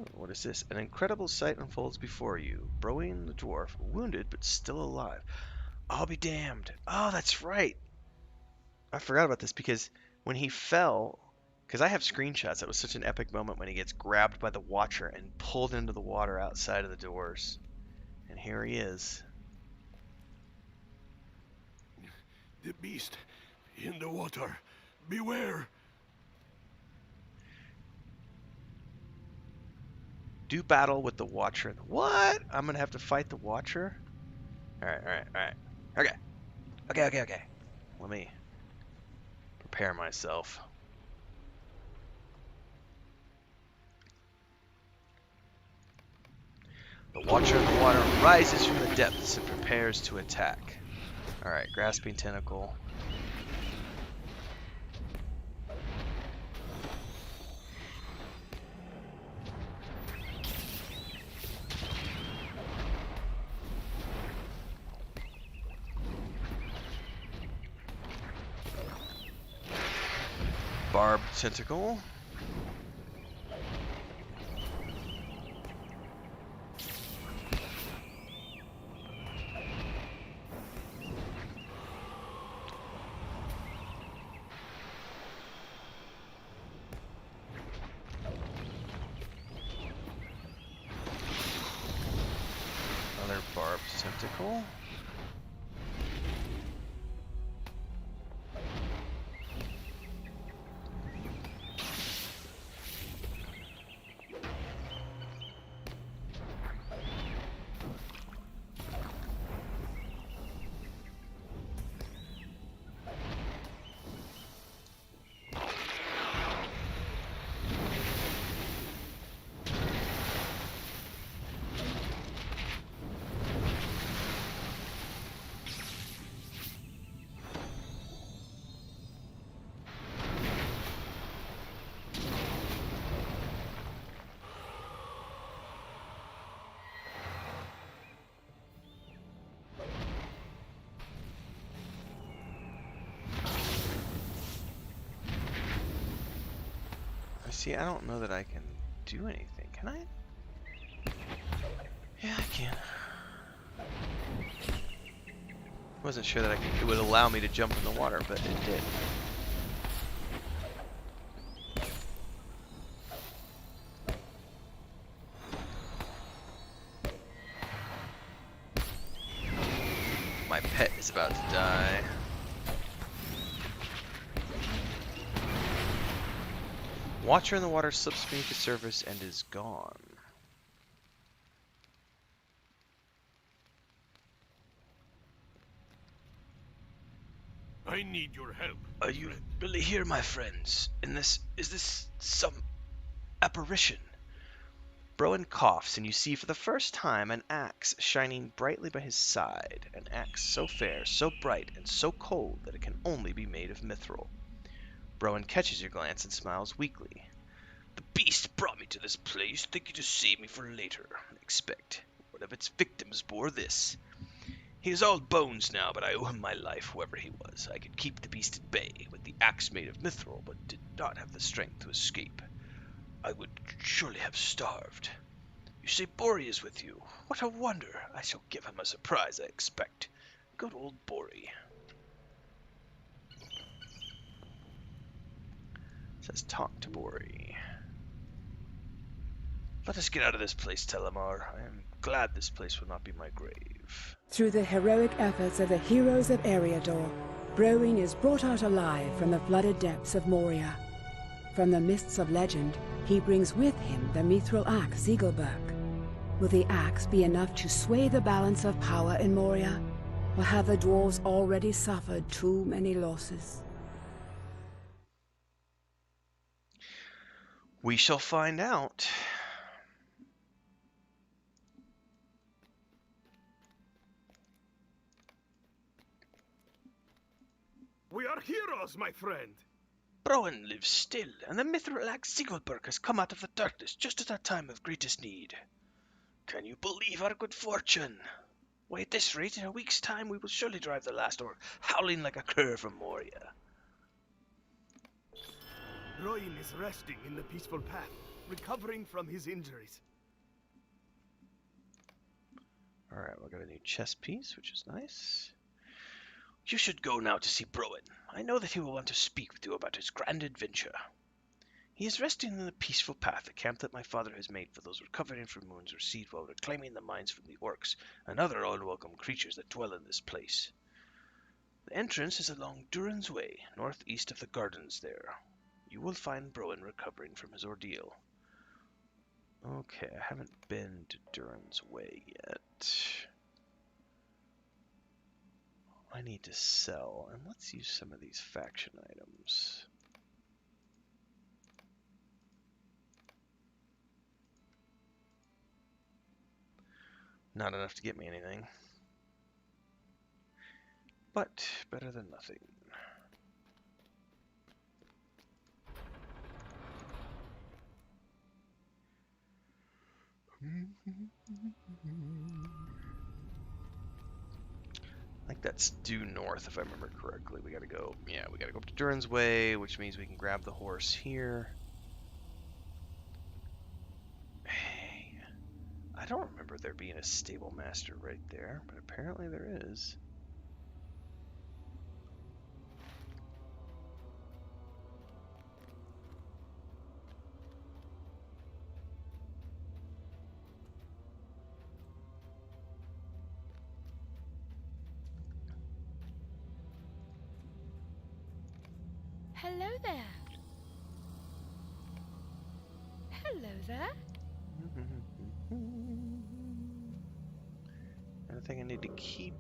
Oh, what is this? An incredible sight unfolds before you. Broin the dwarf, wounded but still alive. I'll be damned. Oh, that's right. I forgot about this because when he fell, because I have screenshots, that was such an epic moment when he gets grabbed by the Watcher and pulled into the water outside of the doors. And here he is. The beast in the water. Beware. Do battle with the Watcher. What? I'm gonna have to fight the Watcher? Alright, alright, alright. Okay. Okay. Let me prepare myself. The Watcher in the water rises from the depths and prepares to attack. Alright, grasping tentacle. Barbed tentacle. Another barbed tentacle. See, I don't know that I can do anything. Can I? Yeah, I can. Wasn't sure that it would allow me to jump in the water, but it did. My pet is about to die. Watcher in the water slips beneath the surface and is gone. I need your help. Are you really here, my friends? Is this some apparition? Broen coughs, and you see for the first time an axe shining brightly by his side. An axe so fair, so bright, and so cold that it can only be made of mithril. Broen catches your glance and smiles weakly. The beast brought me to this place, thinking to save me for later, I expect. One of its victims bore this. He is all bones now, but I owe him my life, whoever he was. I could keep the beast at bay with the axe made of mithril, but did not have the strength to escape. I would surely have starved. You say Bori is with you. What a wonder. I shall give him a surprise, I expect. Good old Bori. It says talk to Bori. Let us get out of this place, Telimar. I am glad this place will not be my grave. Through the heroic efforts of the heroes of Eriador, Broin is brought out alive from the flooded depths of Moria. From the mists of legend, he brings with him the mithril axe Ziegelberg. Will the axe be enough to sway the balance of power in Moria? Or have the dwarves already suffered too many losses? We shall find out. We are heroes, my friend. Broen lives still, and the mithril axe Ziegelberg has come out of the darkness just at our time of greatest need. Can you believe our good fortune? Why, at this rate, in a week's time, we will surely drive the last orc howling like a cur from Moria. Broin is resting in the peaceful path. recovering from his injuries. Alright, we got a new chess piece, which is nice. You should go now to see Browen. I know that he will want to speak with you about his grand adventure. He is resting in the peaceful path, a camp that my father has made for those recovering from wounds received while reclaiming the mines from the orcs and other unwelcome creatures that dwell in this place. The entrance is along Durin's Way, northeast of the gardens there. You will find Browen recovering from his ordeal. Okay, I haven't been to Durin's Way yet. I need to sell, and let's use some of these faction items. Not enough to get me anything, but better than nothing. I think that's due north, if I remember correctly. We gotta go, yeah, we gotta go up to Durin's Way, which means we can grab the horse here. Hey, I don't remember there being a stable master right there, but apparently there is. Hello there. Hello there. Anything I need to keep?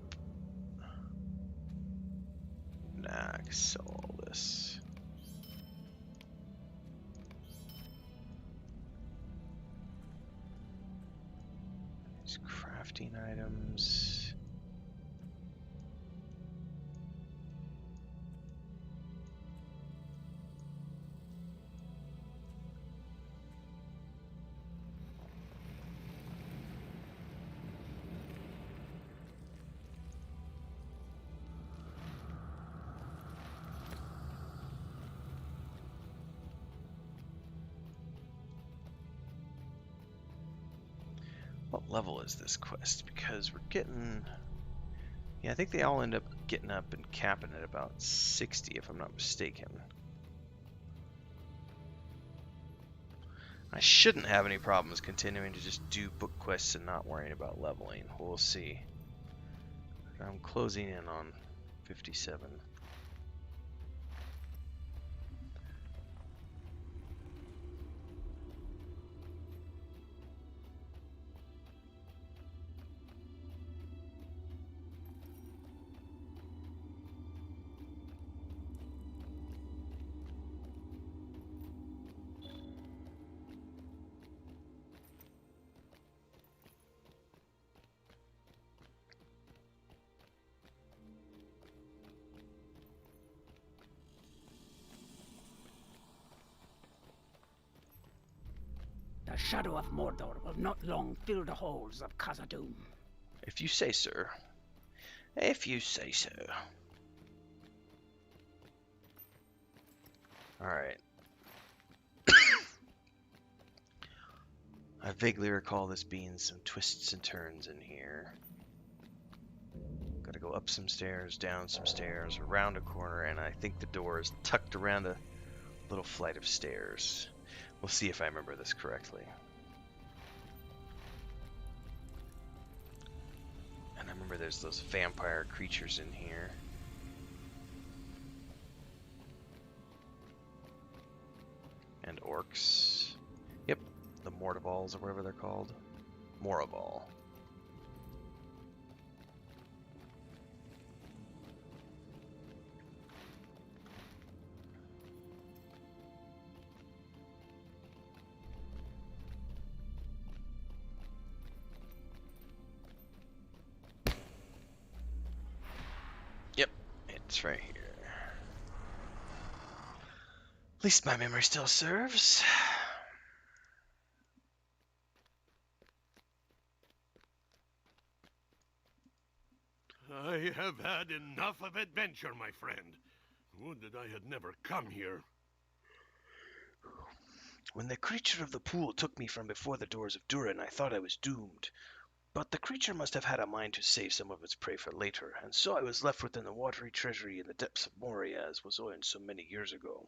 Nah, I can sell all this. These crafting items. What level is this quest? Because we're getting... Yeah, I think they all end up getting up and capping at about 60, if I'm not mistaken. I shouldn't have any problems continuing to just do book quests and not worrying about leveling. We'll see. I'm closing in on 57. The shadow of Mordor will not long fill the halls of Khazad-dûm. If you say so. If you say so. Alright. I vaguely recall this being some twists and turns in here. Gotta go up some stairs, down some stairs, around a corner, and I think the door is tucked around a little flight of stairs. We'll see if I remember this correctly. And I remember there's those vampire creatures in here. And orcs. Yep, the Mortivals or whatever they're called. Moraval. Yep, it's right here. At least my memory still serves. I have had enough of adventure, my friend. Would that I had never come here. When the creature of the pool took me from before the doors of Durin, I thought I was doomed. But the creature must have had a mind to save some of its prey for later, and so I was left within the watery treasury in the depths of Moria, as was owned so many years ago.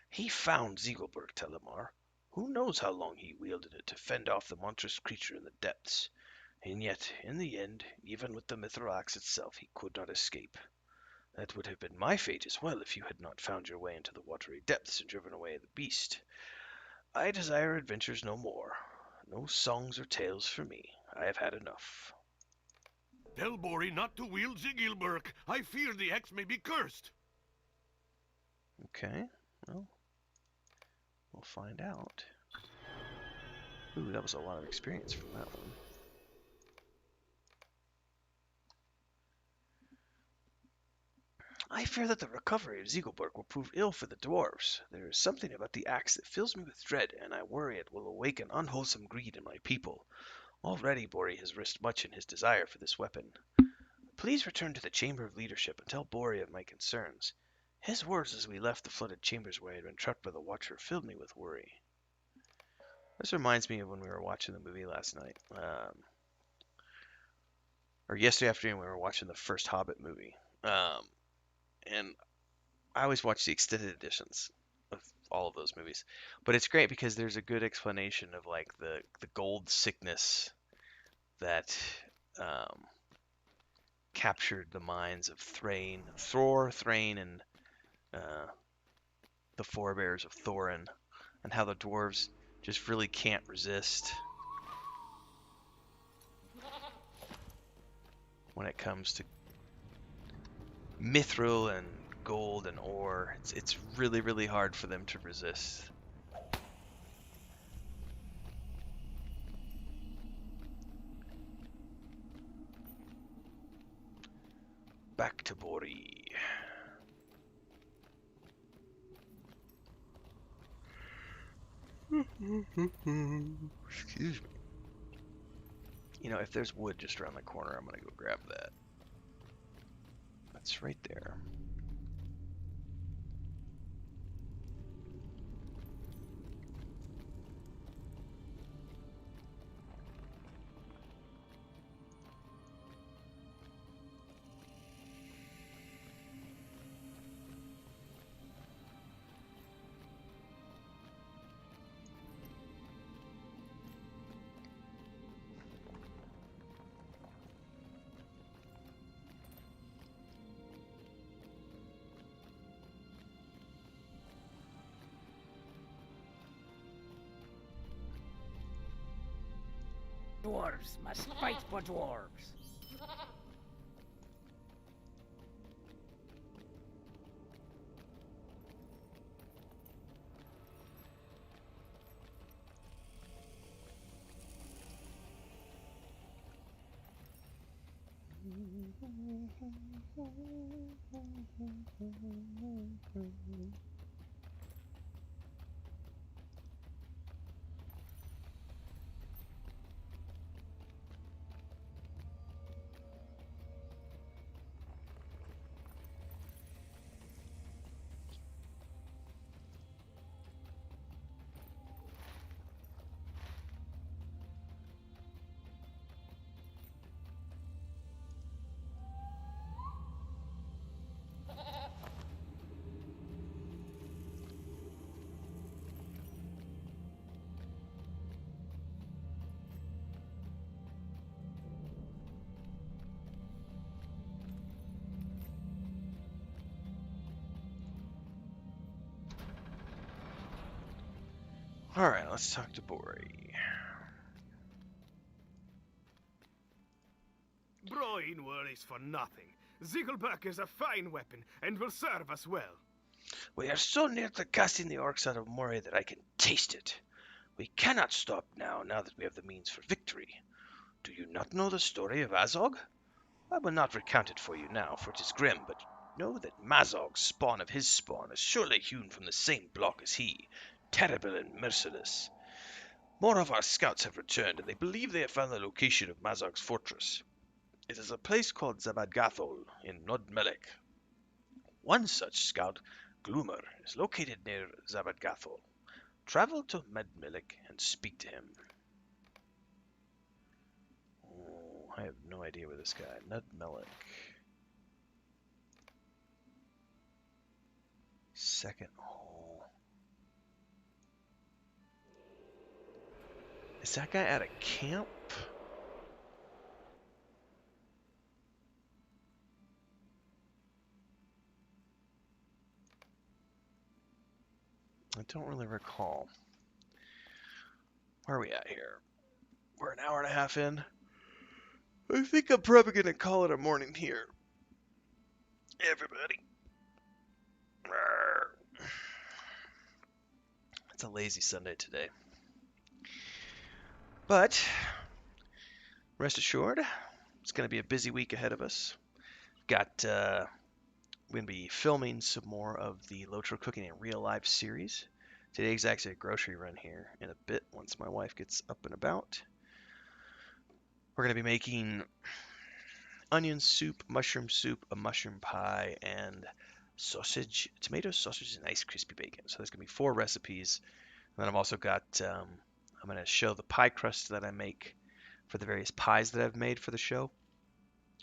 He found Ziegelberg, Telimar. Who knows how long he wielded it to fend off the monstrous creature in the depths? And yet, in the end, even with the mithril axe itself, he could not escape. That would have been my fate as well if you had not found your way into the watery depths and driven away the beast. I desire adventures no more. No songs or tales for me. I have had enough. Tell Bori not to wield Zigilberg. I fear the axe may be cursed. Okay, well, we'll find out. Ooh, that was a lot of experience from that one. I fear that the recovery of Ziegelberg will prove ill for the dwarves. There is something about the axe that fills me with dread, and I worry it will awaken unwholesome greed in my people. Already Bori has risked much in his desire for this weapon. Please return to the Chamber of Leadership and tell Bori of my concerns. His words as we left the flooded chambers where I had been trapped by the Watcher filled me with worry. This reminds me of when we were watching the movie last night. Or yesterday afternoon we were watching the first Hobbit movie. And I always watch the extended editions of all of those movies. But it's great because there's a good explanation of like the gold sickness that captured the minds of Thor, Thrain, and the forebears of Thorin, and how the dwarves just really can't resist when it comes to mithril and gold and ore. It's really, really hard for them to resist. Back to Bori. Excuse me. You know, if there's wood just around the corner, I'm gonna go grab that. That's right there. Dwarves must fight for dwarves. Alright, let's talk to Bori. Broin worries for nothing. Ziegelberg is a fine weapon and will serve us well. We are so near to casting the orcs out of Moria that I can taste it. We cannot stop now that we have the means for victory. Do you not know the story of Azog? I will not recount it for you now, for it is grim, but know that Mazog, spawn of his spawn, is surely hewn from the same block as he, terrible and merciless. More of our scouts have returned, and they believe they have found the location of Mazog's fortress. It is a place called Zabadgathol in Nodmelek. One such scout, Gloomer, is located near Zabadgathol. Travel to Medmillic and speak to him. Oh, I have no idea where this guy. Medmillic. Second hall. Is that guy at a camp? I don't really recall. Where are we at here? We're an hour and a half in. I think I'm probably going to call it a morning here. Everybody. It's a lazy Sunday today. But, rest assured, it's going to be a busy week ahead of us. We're going to be filming some more of the Lotro Cooking in Real Life series. Today's actually a grocery run here in a bit once my wife gets up and about. We're going to be making onion soup, a mushroom pie, and tomato sausage, and nice crispy bacon. So there's going to be 4 recipes. And then I've also got, I'm going to show the pie crust that I make for the various pies that I've made for the show.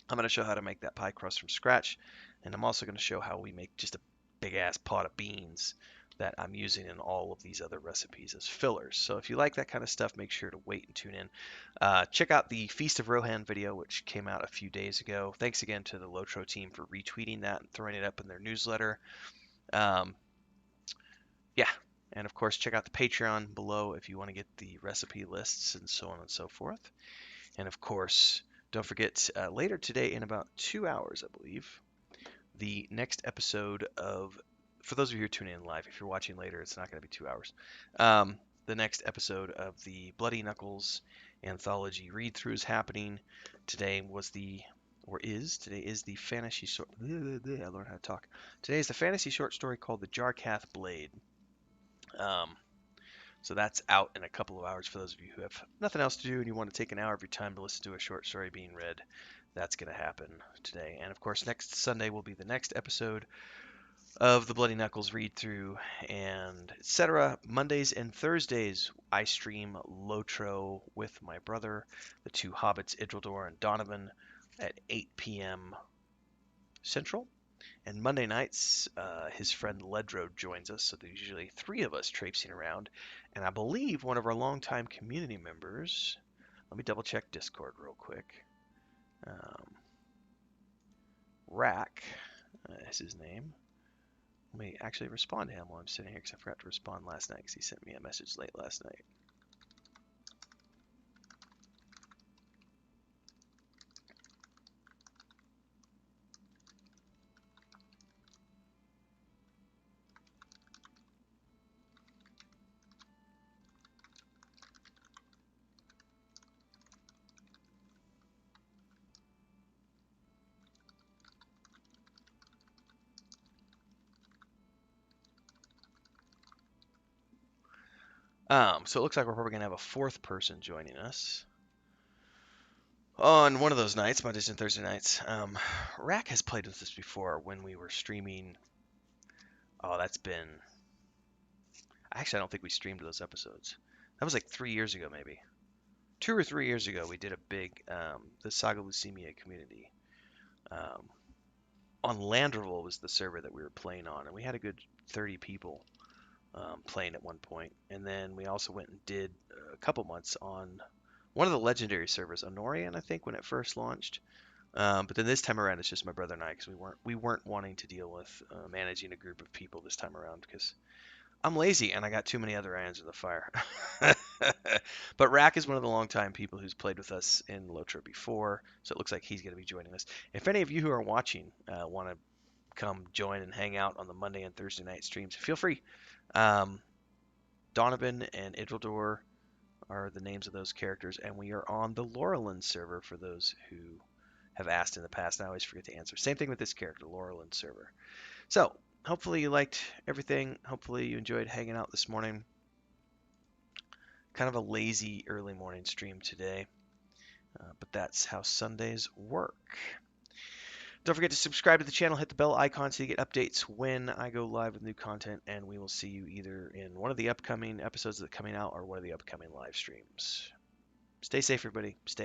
I'm going to show how to make that pie crust from scratch. And I'm also going to show how we make just a big ass pot of beans that I'm using in all of these other recipes as fillers. So if you like that kind of stuff, make sure to wait and tune in. Check out the Feast of Rohan video, which came out a few days ago. Thanks again to the Lotro team for retweeting that and throwing it up in their newsletter. Yeah, and of course, check out the Patreon below if you want to get the recipe lists and so on and so forth. And of course, don't forget, later today, in about 2 hours, I believe, the next episode of, for those of you who are tuning in live, if you're watching later, it's not going to be 2 hours. The next episode of the Bloody Knuckles anthology read-through is happening. Today is the fantasy short. I learned how to talk. Today is the fantasy short story called The Jarkath Blade. So that's out in a couple of hours for those of you who have nothing else to do and you want to take an hour of your time to listen to a short story being read. That's going to happen today. And of course, next Sunday will be the next episode of the Bloody Knuckles read through and etc. Mondays and Thursdays, I stream Lotro with my brother, the 2 hobbits, Idrildor and Donovan, at 8 p.m. Central. And Monday nights, his friend Ledro joins us, so there's usually 3 of us traipsing around. And I believe one of our longtime community members, let me double check Discord real quick. Rack is his name. Let me actually respond to him while I'm sitting here because I forgot to respond last night because he sent me a message late last night. So it looks like we're probably going to have a 4th person joining us on one of those nights, Mondays and Thursday nights. Rack has played with us before when we were streaming. Oh, that's been... Actually, I don't think we streamed those episodes. That was like 3 years ago, maybe. 2 or 3 years ago, we did a big, the Saga Leucemia community. On Landerville was the server that we were playing on, and we had a good 30 people playing at one point. And then we also went and did a couple months on one of the legendary servers, Honorian, I think, when it first launched. But then this time around, it's just my brother and I, because we weren't wanting to deal with managing a group of people this time around, because I'm lazy and I got too many other irons in the fire. But Rack is one of the longtime people who's played with us in Lotro before, so it looks like he's going to be joining us. If any of you who are watching want to come join and hang out on the Monday and Thursday night streams, feel free. Donovan and Idrildor are the names of those characters, and we are on the Laurelin server for those who have asked in the past. I always forget to answer. Same thing with this character, Laurelin server. So, hopefully you liked everything. Hopefully you enjoyed hanging out this morning. Kind of a lazy early morning stream today, but that's how Sundays work. Don't forget to subscribe to the channel, hit the bell icon so you get updates when I go live with new content, and we will see you either in one of the upcoming episodes that are coming out or one of the upcoming live streams. Stay safe, everybody. Stay healthy.